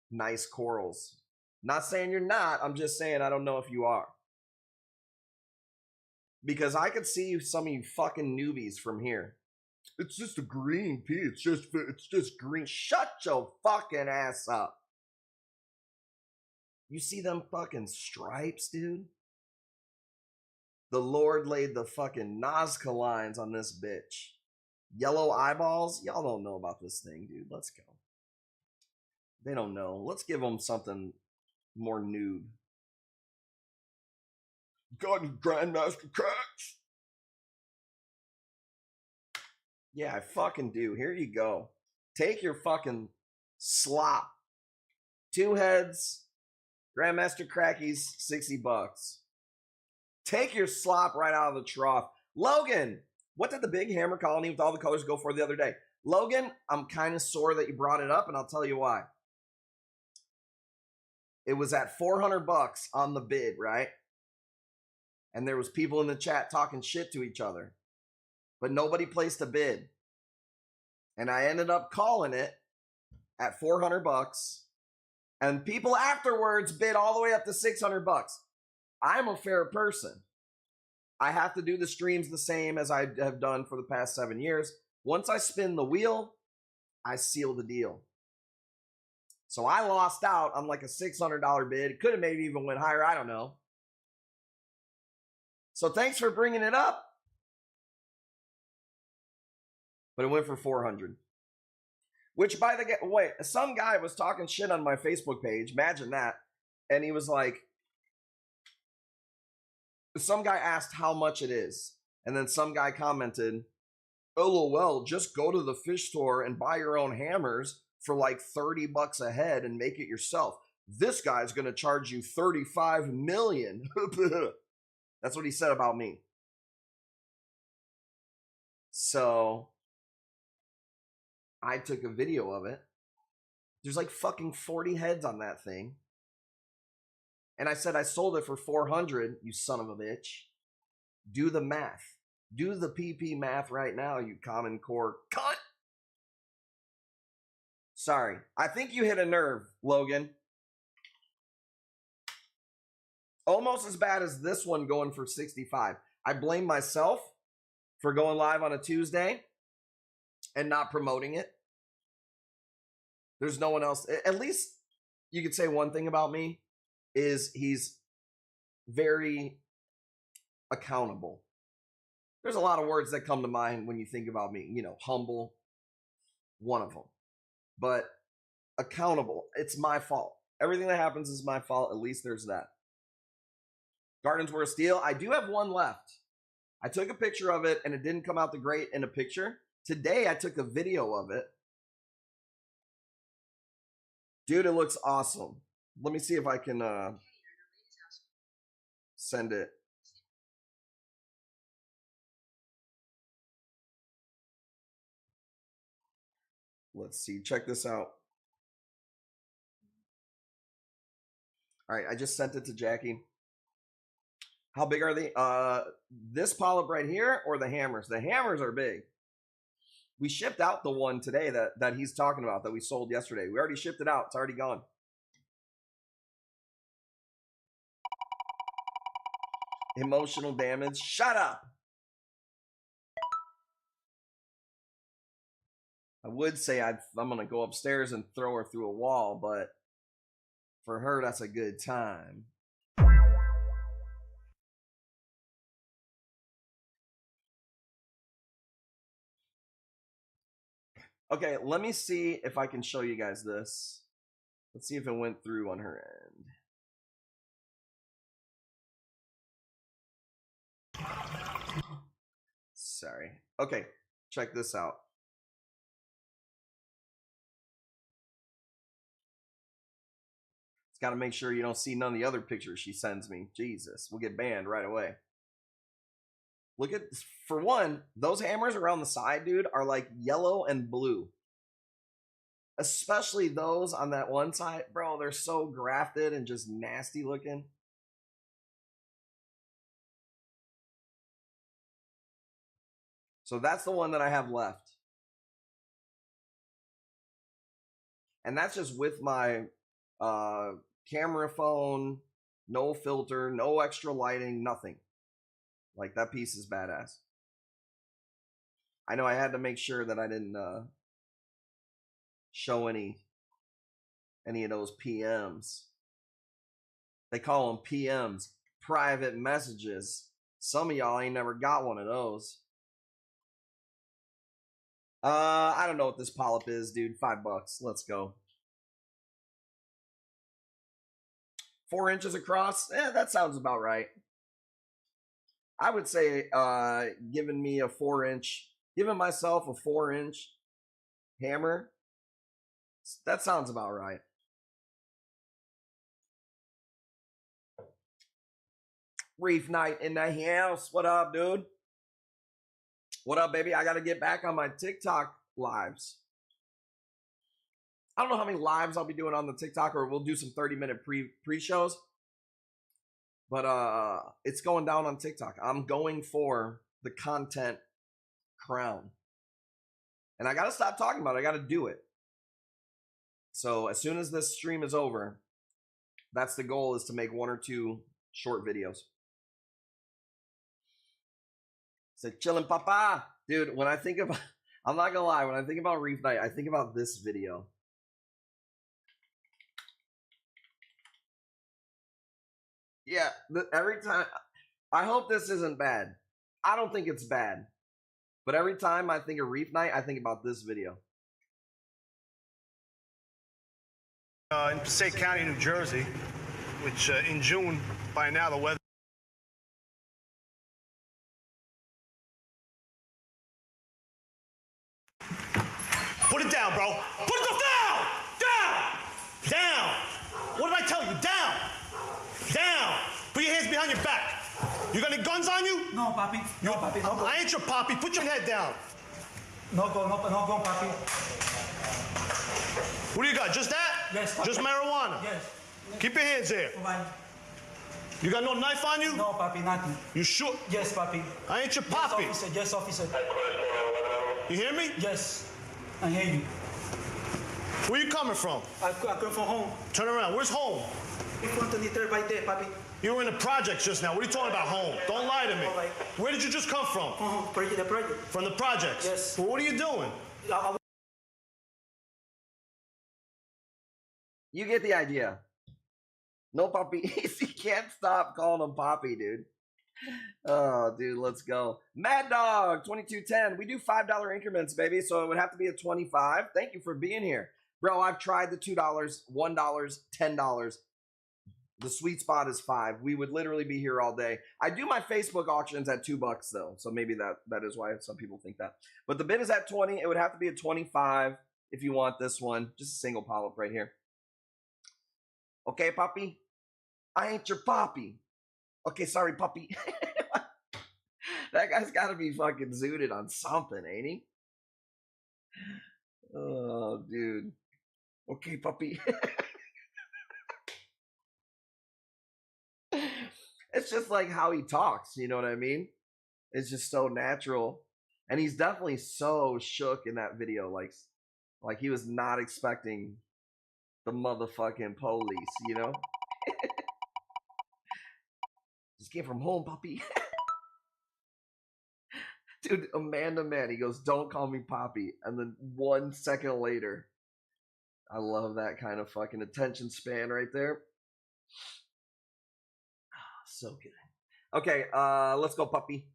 nice corals. Not saying you're not. I'm just saying I don't know if you are. Because I could see some of you fucking newbies from here. It's just a green piece. It's just green. Shut your fucking ass up. You see them fucking stripes, dude? The Lord laid the fucking Nazca lines on this bitch. Yellow eyeballs? Y'all don't know about this thing, dude. Let's go. They don't know. Let's give them something more nude. Got any Grandmaster cracks? Yeah, I fucking do. Here you go. Take your fucking slop. 2 heads. Grandmaster crackies, 60 bucks. Take your slop right out of the trough. Logan, what did the big hammer colony with all the colors go for the other day? Logan, I'm kind of sore that you brought it up, and I'll tell you why. It was at 400 bucks on the bid, right? And there was people in the chat talking shit to each other. But nobody placed a bid. And I ended up calling it at 400 bucks. And people afterwards bid all the way up to 600 bucks. I'm a fair person. I have to do the streams the same as I have done for the past 7 years. Once I spin the wheel, I seal the deal. So I lost out on like a $600 bid. It could have maybe even went higher. I don't know. So thanks for bringing it up. But it went for 400. Which, by the way, some guy was talking shit on my Facebook page. Imagine that. And he was like, some guy asked how much it is, and then some guy commented, LOL, just go to the fish store and buy your own hammers for like 30 bucks a head and make it yourself. This guy's going to charge you 35 million. That's what he said about me. So I took a video of it. There's like fucking 40 heads on that thing. And I said, I sold it for 400, you son of a bitch. Do the math. Do the PP math right now, you Common Core cunt. Sorry. I think you hit a nerve, Logan. Almost as bad as this one going for 65. I blame myself for going live on a Tuesday and not promoting it. There's no one else. At least you could say one thing about me is he's very accountable. There's a lot of words that come to mind when you think about me. You know, humble, one of them. But accountable, it's my fault. Everything that happens is my fault. At least there's that. Gardens Were Steel. I do have one left. I took a picture of it and it didn't come out the great in a picture. Today I took a video of it. Dude, it looks awesome. Let me see if I can send it. Let's see. Check this out. All right, I just sent it to Jackie. How big are they? This polyp right here or the hammers? The hammers are big. We shipped out the one today that he's talking about that we sold yesterday. We already shipped it out. It's already gone. Emotional damage. Shut up. I would say I'm going to go upstairs and throw her through a wall, but for her, that's a good time. Okay, let me see if I can show you guys this. Let's see if it went through on her end. Sorry. Okay, check this out. It's got to make sure you don't see none of the other pictures she sends me. Jesus, we'll get banned right away. Look at, for one, those hammers around the side, dude, are like yellow and blue. Especially those on that one side. Bro, they're so grafted and just nasty looking. So that's the one that I have left. And that's just with my camera phone, no filter, no extra lighting, nothing. Like, that piece is badass. I know I had to make sure that I didn't show any of those PMs. They call them PMs, private messages. Some of y'all ain't never got one of those. I don't know what this polyp is, dude. $5. Let's go. 4 inches across. That sounds about right. I would say giving me a 4-inch, giving myself a 4-inch hammer, that sounds about right. Reef Night in the house. What up, dude? What up, baby? I got to get back on my TikTok lives. I don't know how many lives I'll be doing on the TikTok, or we'll do some 30-minute pre-shows. But it's going down on TikTok. I'm going for the content crown. And I got to stop talking about it. I got to do it. So as soon as this stream is over, that's the goal, is to make 1 or 2 short videos. Say, chillin' papa. Dude, when I think about, I'm not going to lie, when I think about Reef Night, I think about this video. Yeah, every time, I hope this isn't bad. I don't think it's bad. But every time I think of Reef Night, I think about this video. In Passaic County, New Jersey, which in June, by now the weather Put it down, bro. Put it down! Down! Down! What did I tell you? Down! Down! Put your hands behind your back. You got any guns on you? No, papi. No, papi. No, I ain't your poppy. Put your head down. no go, papi. What do you got? Just that? Yes, papi. Just marijuana? Yes. Keep your hands here. Bye. You got no knife on you? No, papi, nothing. You sure? Yes, papi. I ain't your poppy. Yes, officer. You hear me? Yes, I hear you. Where you coming from? I come from home. Turn around. Where's home? In front of the third by there, papi. You were in the projects just now. What are you talking about, home? Don't lie to me. All right. Where did you just come from? The project. From the projects? Yes. Well, what are you doing? You get the idea. No Poppy. He can't stop calling him Poppy, dude. Oh, dude, let's go. Mad Dog 2210. We do $5 increments, baby. So it would have to be a 25. Thank you for being here. Bro, I've tried the $2, $1, $10. The sweet spot is $5. We would literally be here all day. I do my Facebook auctions at $2 though. So maybe that is why some people think that. But the bid is at 20. It would have to be a 25 if you want this one. Just a single polyp right here. Okay, Poppy? I ain't your Poppy. Okay, sorry, puppy. That guy's got to be fucking zooted on something, ain't he? Oh, dude. Okay, puppy. It's just like how he talks, you know what I mean? It's just so natural. And he's definitely so shook in that video. Like he was not expecting the motherfucking police, you know? Just came from home, puppy. Dude, Amanda Man, he goes, don't call me Poppy. And then 1 second later, I love that kind of fucking attention span right there. Oh, so good. Okay, let's go, puppy.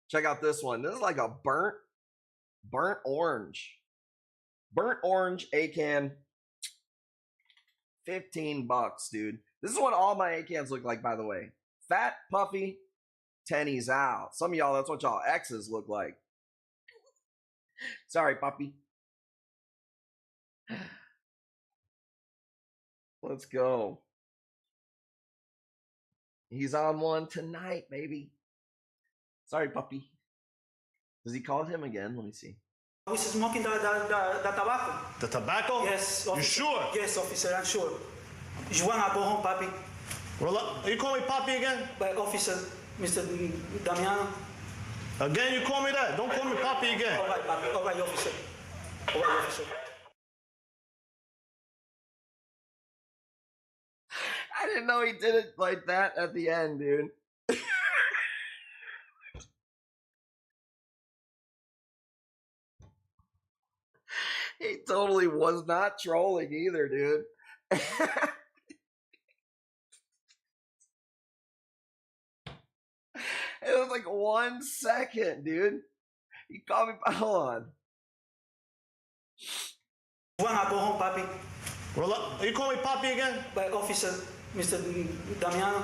Check out this one. This is like a burnt orange. Burnt orange A-can. $15, dude. This is what all my A-cans look like, by the way. Fat, puffy, tennies out. Some of y'all, that's what y'all exes look like. Sorry, puppy. Let's go. He's on one tonight, baby. Sorry, puppy. Does he call him again? Let me see. I was smoking the tobacco. The tobacco? Yes, officer. You sure? Yes, officer, I'm sure. You wanna go home, papi? Well, you call me Poppy again? But officer, Mr. Damiano. Again, you call me that? Don't call me Poppy again. All right, papi. All right, officer. All right, officer. I didn't know he did it like that at the end, dude. He totally was not trolling either, dude. It was like 1 second, dude. He called me. Hold on. You wanna go home, papi? Well, you call me Poppy again? But officer, Mr. Damiano.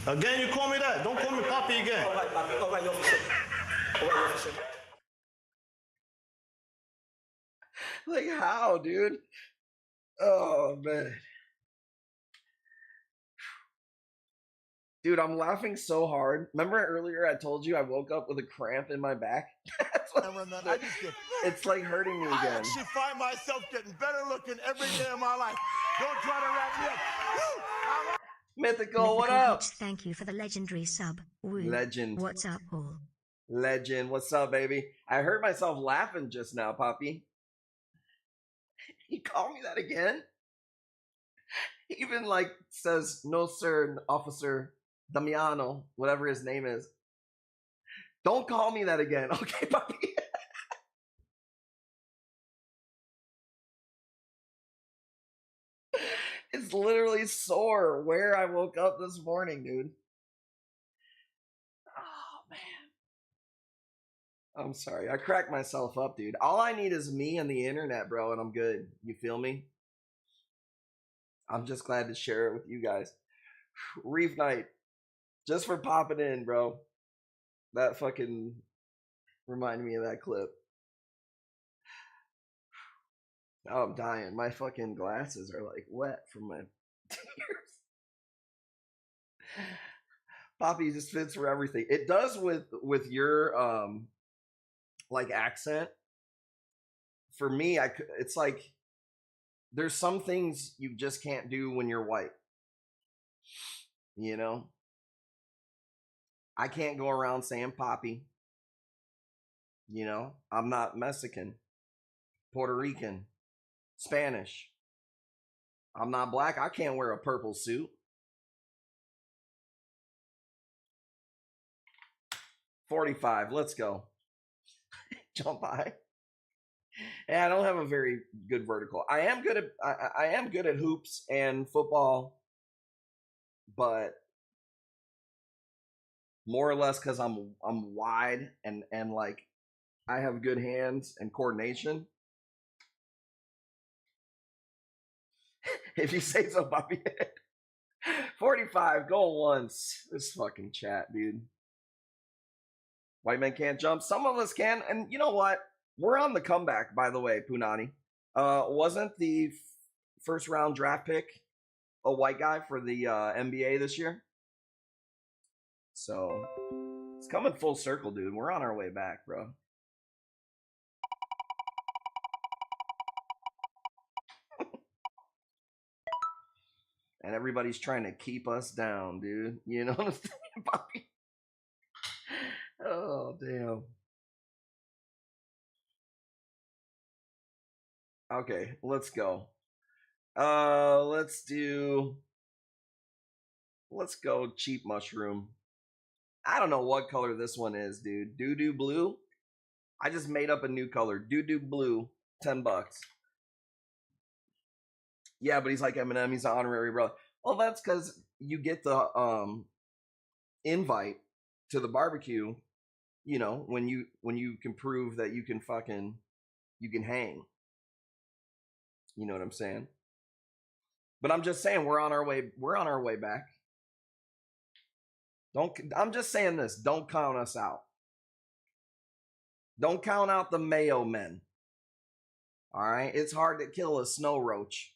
Again, you call me that? Don't call me Poppy again. All right, papi. All right, officer. All right, officer. Like how, dude? Oh man. Dude, I'm laughing so hard. Remember earlier I told you I woke up with a cramp in my back? That's what I just get, it's like hurting me I again. actually find myself getting better looking every day of my life. Don't try to wrap me up. Woo! Mythical, what up? Thank you for the legendary sub. Woo. Legend. What's up, Paul? Legend. What's up, baby? I heard myself laughing just now, Poppy. He called me that again? He even like says, no sir, officer Damiano, whatever his name is. Don't call me that again. Okay, Poppy. It's literally sore where I woke up this morning, dude. Oh, man. I'm sorry. I cracked myself up, dude. All I need is me and the internet, bro, and I'm good. You feel me? I'm just glad to share it with you guys. Reef Night. Just for popping in, bro. That fucking reminded me of that clip. Oh, I'm dying. My fucking glasses are like wet from my tears. Poppy just fits for everything. It does with your like accent. For me, it's like there's some things you just can't do when you're white. You know? I can't go around saying Poppy. You know, I'm not Mexican, Puerto Rican, Spanish. I'm not black. I can't wear a purple suit. 45. Let's go. Jump high. And I don't have a very good vertical. I am good at hoops and football, but more or less because I'm wide and like I have good hands and coordination. If you say so, Bobby. 45, going once. This fucking chat, dude. White men can't jump. Some of us can. And you know what? We're on the comeback, by the way, Punani. Wasn't the first round draft pick a white guy for the NBA this year? So it's coming full circle, dude. We're on our way back, bro. And everybody's trying to keep us down, dude. You know what I'm saying, Bobby? Oh, damn. Okay, let's go. Let's go cheap mushroom. I don't know what color this one is, dude. Doo-doo blue? I just made up a new color. Doo-doo blue, $10. Yeah, but he's like Eminem. He's an honorary brother. Well, that's because you get the invite to the barbecue. You know, when you can prove that you can hang. You know what I'm saying? But I'm just saying we're on our way back. I'm just saying this. Don't count us out. Don't count out the Mayo men. All right? It's hard to kill a snow roach.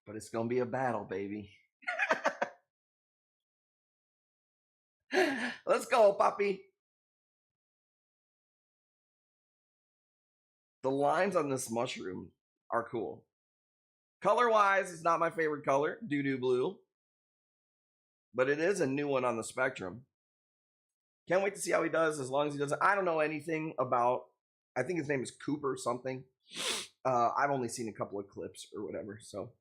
But it's going to be a battle, baby. Let's go, Poppy. The lines on this mushroom are cool. Color-wise, it's not my favorite color, doo-doo blue. But it is a new one on the spectrum. Can't wait to see how he does, as long as he doesn't. I don't know anything about, I think his name is Cooper something. I've only seen a couple of clips or whatever. So,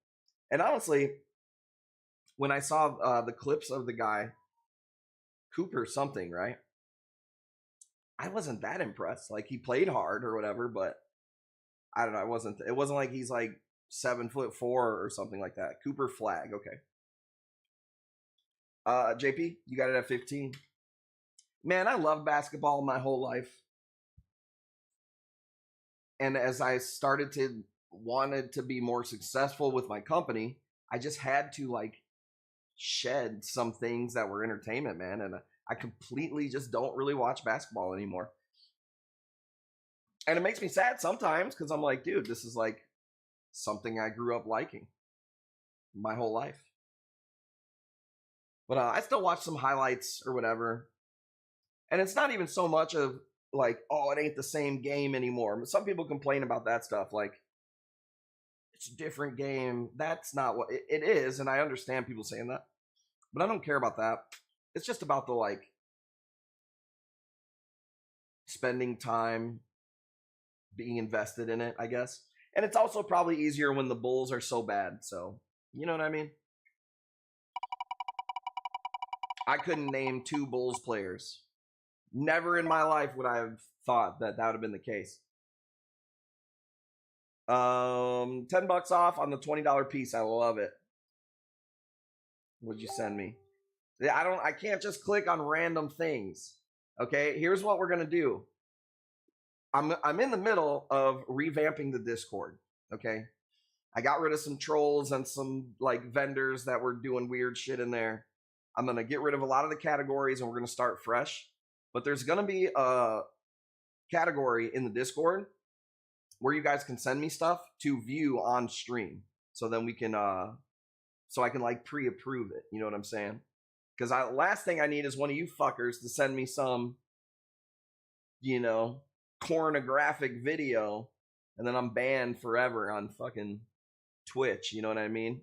and honestly, when I saw the clips of the guy, Cooper something, right? I wasn't that impressed. Like, he played hard or whatever, but I don't know. It wasn't like he's like 7'4" or something like that. Cooper Flag, okay. JP, you got it at 15. Man, I love basketball my whole life. And as I wanted to be more successful with my company, I just had to like shed some things that were entertainment, man. And I completely just don't really watch basketball anymore. And it makes me sad sometimes because I'm like, dude, this is like something I grew up liking my whole life. But I still watch some highlights or whatever. And it's not even so much of like, oh, it ain't the same game anymore. But some people complain about that stuff. Like, it's a different game. That's not what it is. And I understand people saying that. But I don't care about that. It's just about the like spending time being invested in it, I guess. And it's also probably easier when the Bulls are so bad. So, you know what I mean? I couldn't name 2 Bulls players. Never in my life would I have thought that would have been the case. $10 off on the $20 piece. I love it. What'd you send me? I can't just click on random things. Okay, here's what we're gonna do. I'm in the middle of revamping the Discord. Okay, I got rid of some trolls and some like vendors that were doing weird shit in there. I'm going to get rid of a lot of the categories and we're going to start fresh. But there's going to be a category in the Discord where you guys can send me stuff to view on stream. So then we can, so I can like pre-approve it. You know what I'm saying? Because last thing I need is one of you fuckers to send me some, you know, pornographic video and then I'm banned forever on fucking Twitch. You know what I mean?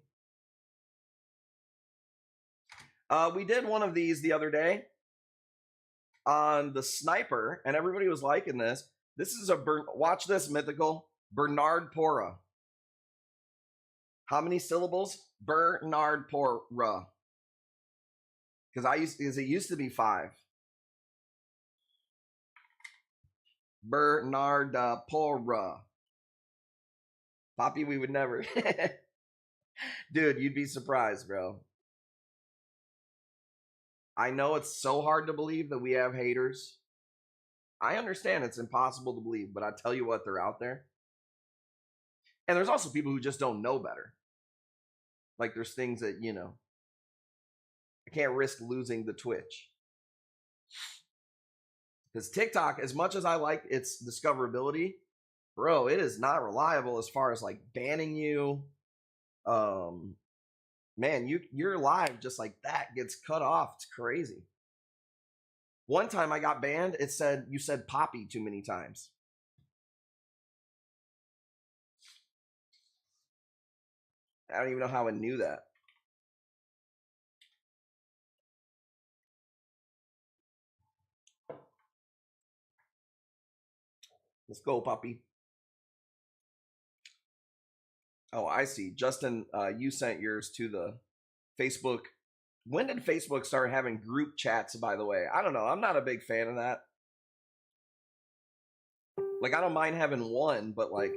We did one of these the other day on the sniper, and everybody was liking this. This is watch this, Mythical. Bernard Pora. How many syllables? Bernard Pora. Because it used to be 5. Bernard Pora. Poppy, we would never. Dude, you'd be surprised, bro. I know it's so hard to believe that we have haters. I understand it's impossible to believe, but I tell you what, they're out there. And there's also people who just don't know better. Like there's things that, you know, I can't risk losing the Twitch. Because TikTok, as much as I like its discoverability, bro, it is not reliable as far as like banning you. Man, your live just like that gets cut off. It's crazy. One time I got banned, it said you said Poppy too many times. I don't even know how I knew that. Let's go, Poppy. Oh, I see. Justin, you sent yours to the Facebook. When did Facebook start having group chats, by the way? I don't know. I'm not a big fan of that. Like, I don't mind having one, but, like,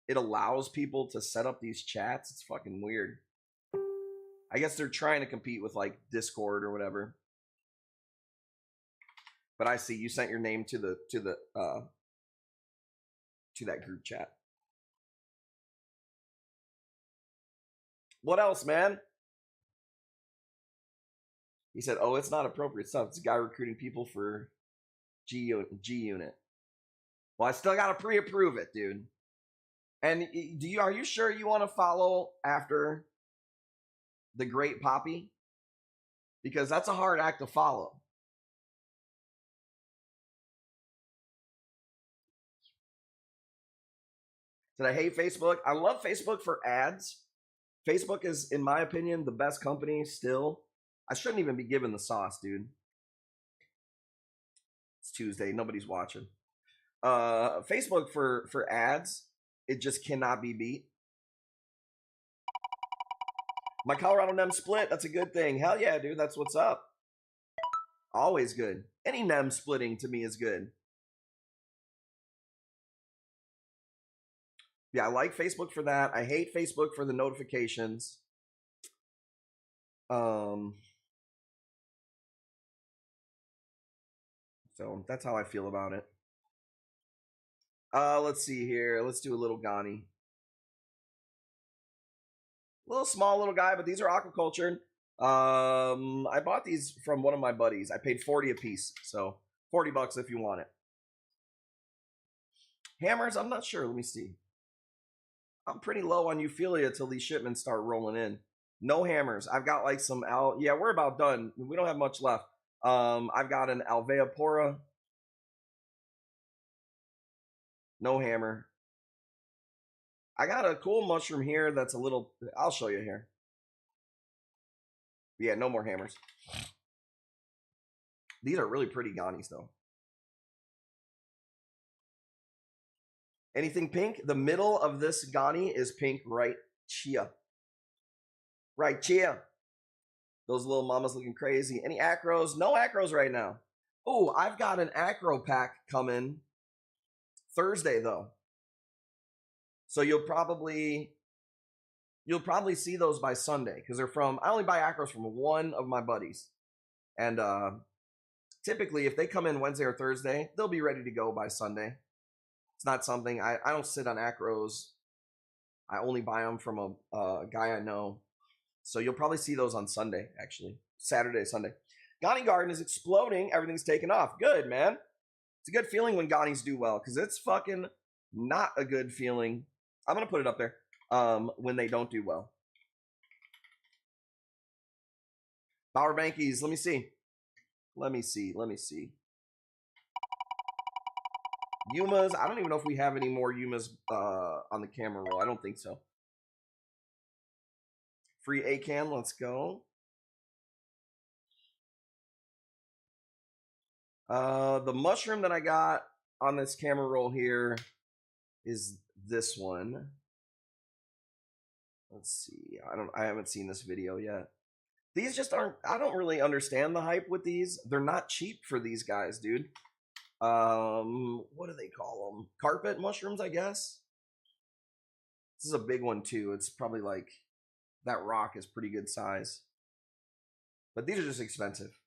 it allows people to set up these chats. It's fucking weird. I guess they're trying to compete with, like, Discord or whatever. But I see you sent your name to that group chat. What else, man? He said, oh, it's not appropriate stuff. It's a guy recruiting people for G unit. Well, I still got to pre-approve it, dude. And are you sure you want to follow after the Great Poppy? Because that's a hard act to follow. Did I hate Facebook? I love Facebook for ads. Facebook is, in my opinion, the best company still. I shouldn't even be given the sauce, dude. It's Tuesday. Nobody's watching. Facebook for ads, it just cannot be beat. My Colorado NEM split, that's a good thing. Hell yeah, dude. That's what's up. Always good. Any NEM splitting to me is good. Yeah, I like Facebook for that. I hate Facebook for the notifications. So that's how I feel about it. Let's see here. Let's do a little Ghani. Little small little guy, but these are aquaculture. I bought these from one of my buddies. I paid 40 a piece, so 40 bucks if you want it. Hammers, I'm not sure. Let me see. I'm pretty low on Euphilia till these shipments start rolling in. No hammers. I've got like some yeah, we're about done. We don't have much left. I've got an Alveopora. No hammer. I got a cool mushroom here that's a little, I'll show you here. Yeah, no more hammers. These are really pretty Ghanis though. Anything pink? The middle of this Ghani is pink right here. Right here. Those little mamas looking crazy. Any acros? No acros right now. Oh, I've got an acro pack coming Thursday though. So you'll probably see those by Sunday because they're from, I only buy acros from one of my buddies. And typically if they come in Wednesday or Thursday, they'll be ready to go by Sunday. It's not something, I don't sit on acros. I only buy them from a guy I know. So you'll probably see those on Sunday, actually. Saturday, Sunday. Ghani Garden is exploding. Everything's taken off. Good, man. It's a good feeling when Ghani's do well, because it's fucking not a good feeling. I'm going to put it up there when they don't do well. Power Bankies, let me see. Let me see. Yumas, I don't even know if we have any more Yumas on the camera roll. I don't think so. Free ACAN, let's go. The mushroom that I got on this camera roll here is this one. Let's see. I haven't seen this video yet. These just aren't, I don't really understand the hype with these. They're not cheap for these guys, dude. What do they call them? Carpet mushrooms, I guess. This is a big one too. It's probably like, that rock is pretty good size. But these are just expensive.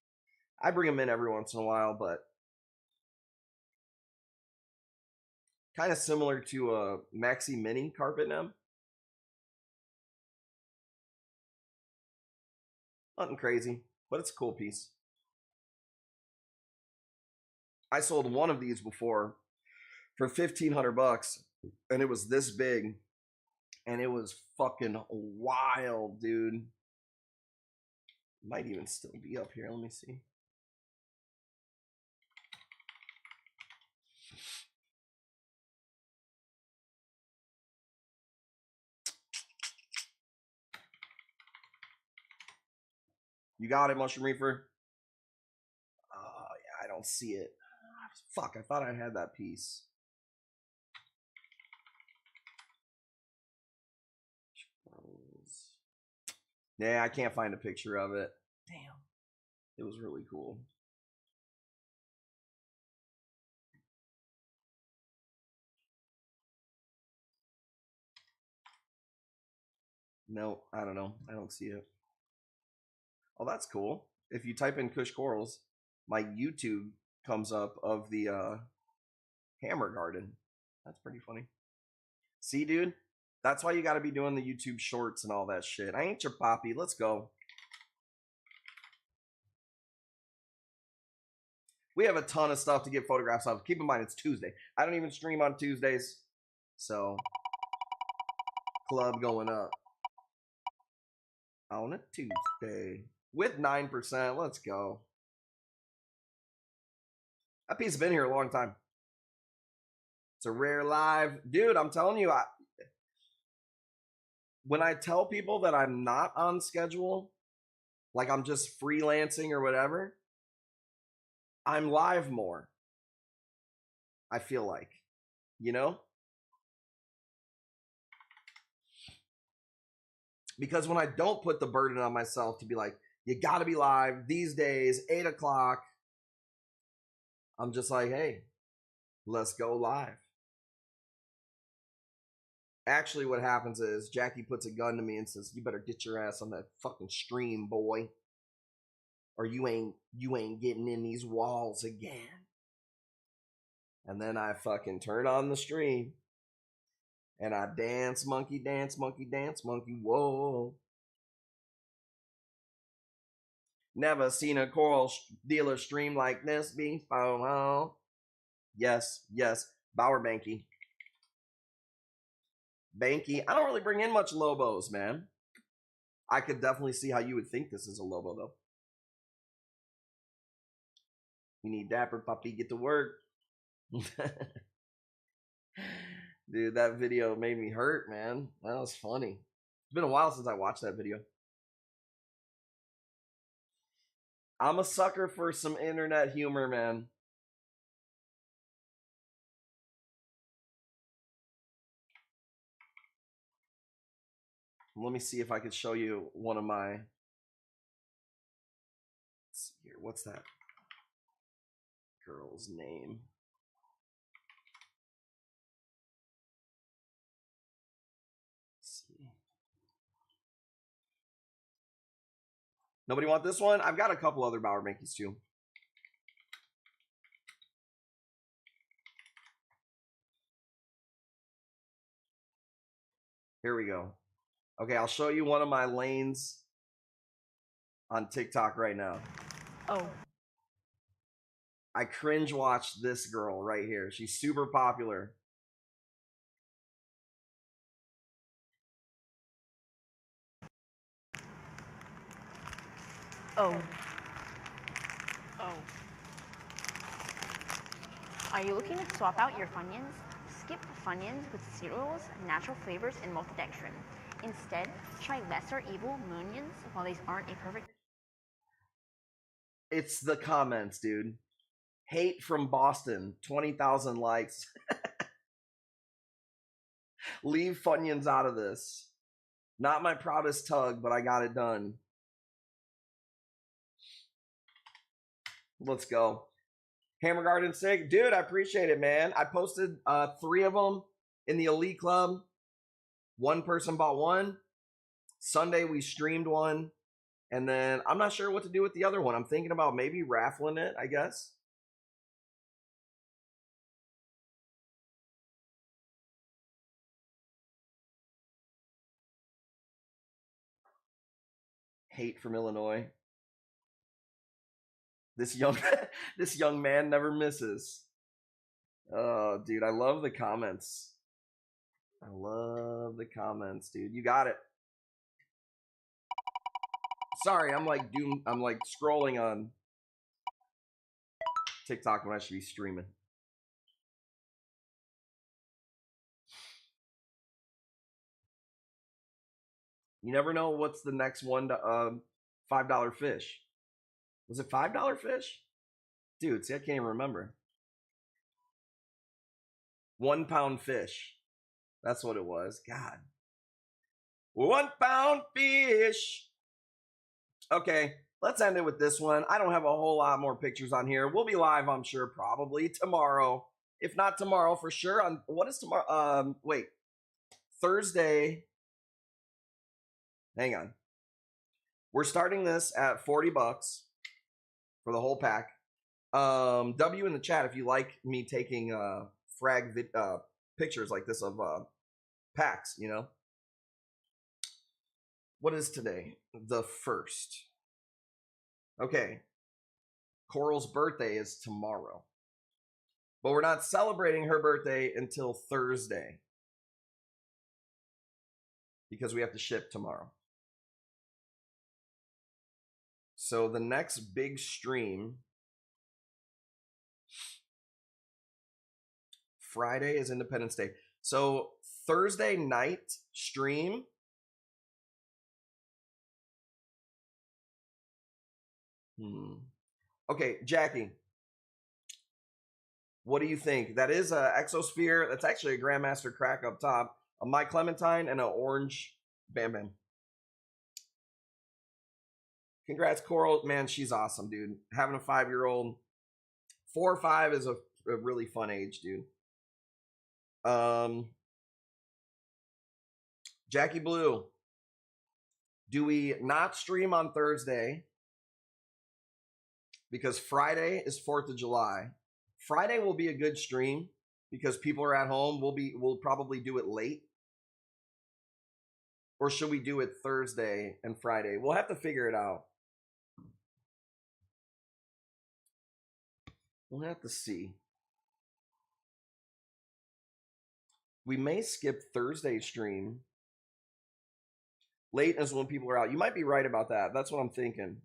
I bring them in every once in a while, but kind of similar to a Maxi Mini Carpet Nem. Nothing crazy, but it's a cool piece. I sold one of these before for 1,500 bucks, and it was this big, and it was fucking wild, dude. Might even still be up here. Let me see. You got it, Mushroom Reefer? Oh, yeah, I don't see it. Fuck, I thought I had that piece. Yeah, I can't find a picture of it. Damn. It was really cool. No, I don't know. I don't see it. Oh, that's cool. If you type in Kush Corals, my YouTube comes up of the Hammer Garden. That's pretty funny. See, dude? That's why you got to be doing the YouTube shorts and all that shit. I ain't your poppy. Let's go. We have a ton of stuff to get photographs of. Keep in mind, it's Tuesday. I don't even stream on Tuesdays. So, club going up. On a Tuesday. With 9%. Let's go. That piece has been here a long time. It's a rare live. Dude, I'm telling you, when I tell people that I'm not on schedule, like I'm just freelancing or whatever, I'm live more. I feel like, you know? Because when I don't put the burden on myself to be like, you gotta be live these days, 8 o'clock, I'm just like, hey, let's go live. Actually, what happens is Jackie puts a gun to me and says, you better get your ass on that fucking stream, boy. Or you ain't getting in these walls again. And then I fucking turn on the stream. And I dance, monkey, dance, monkey, dance, monkey, whoa. Never seen a coral dealer stream like this before. Yes, yes. Bauer Banky. Banky. I don't really bring in much Lobos, man. I could definitely see how you would think this is a Lobo, though. You need Dapper Puppy, get to work. Dude, that video made me hurt, man. That was funny. It's been a while since I watched that video. I'm a sucker for some internet humor, man. Let me see if I can show you one of my... Let's see here. What's that girl's name? Let's see. Nobody want this one? I've got a couple other Bauer Bankies too. Here we go. Okay, I'll show you one of my lanes on TikTok right now. Oh. I cringe watch this girl right here. She's super popular. Oh. Oh. Are you looking to swap out your Funyuns? Skip Funyuns with cereals, natural flavors, and maltodextrin. Instead, try lesser evil Moonions while these aren't a perfect... It's the comments, dude. Hate from Boston, 20,000 likes. Leave Funyuns out of this. Not my proudest tug, but I got it done. Let's go. Hammer Garden Steak. Dude, I appreciate it, man. I posted 3 of them in the Elite Club. One person bought one. Sunday, we streamed one. And then I'm not sure what to do with the other one. I'm thinking about maybe raffling it, I guess. Hate from Illinois. This young man never misses. Oh, dude, I love the comments. I love the comments, dude. You got it. Sorry, I'm like scrolling on TikTok when I should be streaming. You never know what's the next one to $5 fish. Was it $5 fish? Dude, see, I can't even remember. 1 pound fish. That's what it was. God. 1 pound fish. Okay, let's end it with this one. I don't have a whole lot more pictures on here. We'll be live, I'm sure, probably tomorrow. If not tomorrow, for sure. On what is tomorrow? Wait. Thursday. Hang on. We're starting this at $40 for the whole pack. W in the chat if you like me taking pictures like this of packs, you know. What is today? The 1st. Okay. Coral's birthday is tomorrow. But we're not celebrating her birthday until Thursday. Because we have to ship tomorrow. So the next big stream, Friday is Independence Day. So Thursday night stream, okay, Jackie, what do you think? That is a Exosphere. That's actually a Grandmaster crack up top. A My Clementine and an orange Bam Bam. Congrats, Coral. Man, she's awesome, dude. Having a 5-year-old. 4 or 5 is a really fun age, dude. Jackie Blue. Do we not stream on Thursday? Because Friday is 4th of July. Friday will be a good stream because people are at home. We'll probably do it late. Or should we do it Thursday and Friday? We'll have to figure it out. We'll have to see. We may skip Thursday stream. Late is when people are out. You might be right about that. That's what I'm thinking.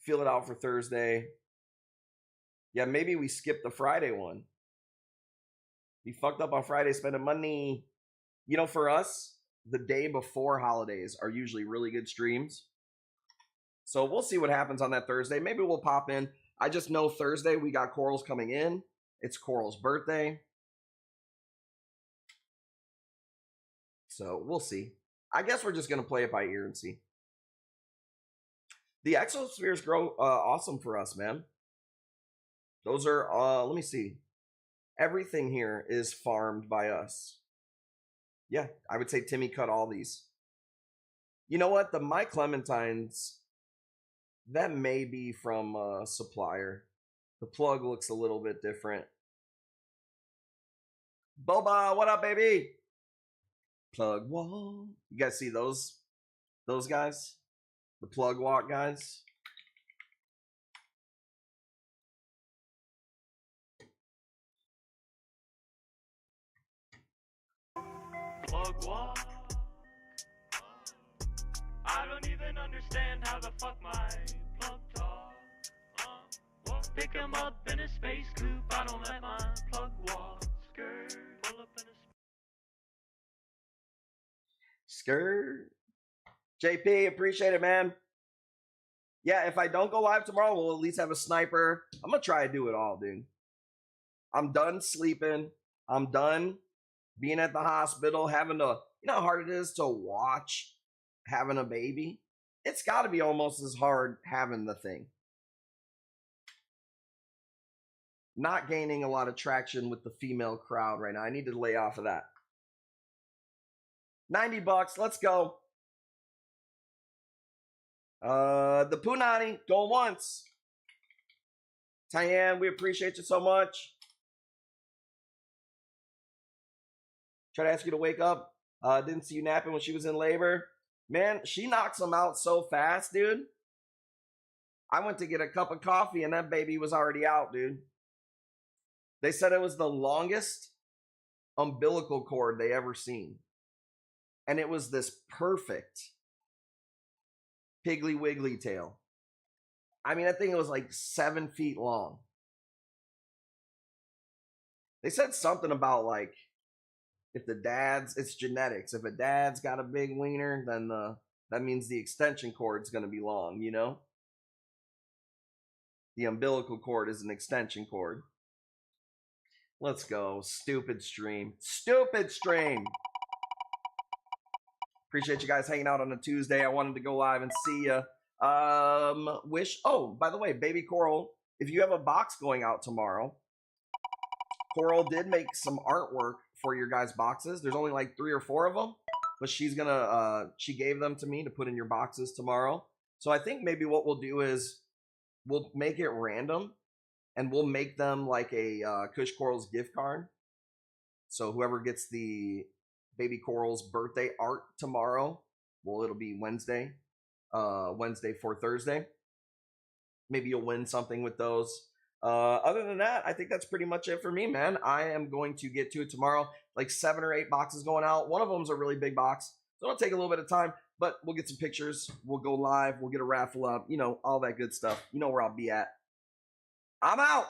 Feel it out for Thursday. Yeah, maybe we skip the Friday one. We fucked up on Friday spending money. You know, for us, the day before holidays are usually really good streams. So we'll see what happens on that Thursday. Maybe we'll pop in. I just know Thursday we got Coral's coming in. It's Coral's birthday. So we'll see. I guess we're just going to play it by ear and see. The Exospheres grow awesome for us, man. Those are, let me see. Everything here is farmed by us. Yeah, I would say Timmy cut all these. You know what? The My Clementines, that may be from a supplier. The plug looks a little bit different. Boba, what up, baby? Plug walk. You guys see those guys? The plug walk guys? Plug walk. I don't even understand how the fuck my plug talk. Pick him up in a space coupe. I don't let my plug walk. Skirt. Pull up in a Skirt. JP, appreciate it, man. Yeah, if I don't go live tomorrow, we'll at least have a sniper. I'm gonna try to do it all, dude. I'm done sleeping. I'm done being at the hospital, having to, you know how hard it is to watch having a baby? It's got to be almost as hard having the thing. Not gaining a lot of traction with the female crowd right now. I need to lay off of that. $90, let's go. The Punani, going once. Tyann, we appreciate you so much. Try to ask you to wake up. Didn't see you napping when she was in labor. Man, she knocks them out so fast, dude. I went to get a cup of coffee and that baby was already out, dude. They said it was the longest umbilical cord they ever seen. And it was this perfect Piggly Wiggly tail. I mean, I think it was like 7 feet long. They said something about like, if the dad's, it's genetics. If a dad's got a big wiener, then that means the extension cord's going to be long, you know? The umbilical cord is an extension cord. Let's go. Stupid stream. Stupid stream. Appreciate you guys hanging out on a Tuesday. I wanted to go live and see you. Oh, by the way, Baby Coral, if you have a box going out tomorrow, Coral did make some artwork for your guys' boxes. There's only like 3 or 4 of them, but she's gonna she gave them to me to put in your boxes tomorrow. So I think maybe what we'll do is we'll make it random and we'll make them like a Kush Corals gift card. So whoever gets the Baby Coral's birthday art tomorrow, well, it'll be Wednesday for Thursday. Maybe you'll win something with those. Other than that, I think that's pretty much it for me, man. I am going to get to it tomorrow. Like 7 or 8 boxes going out. One of them's a really big box, so it'll take a little bit of time, but we'll get some pictures. We'll go live. We'll get a raffle up. You know, all that good stuff. You know where I'll be at. I'm out.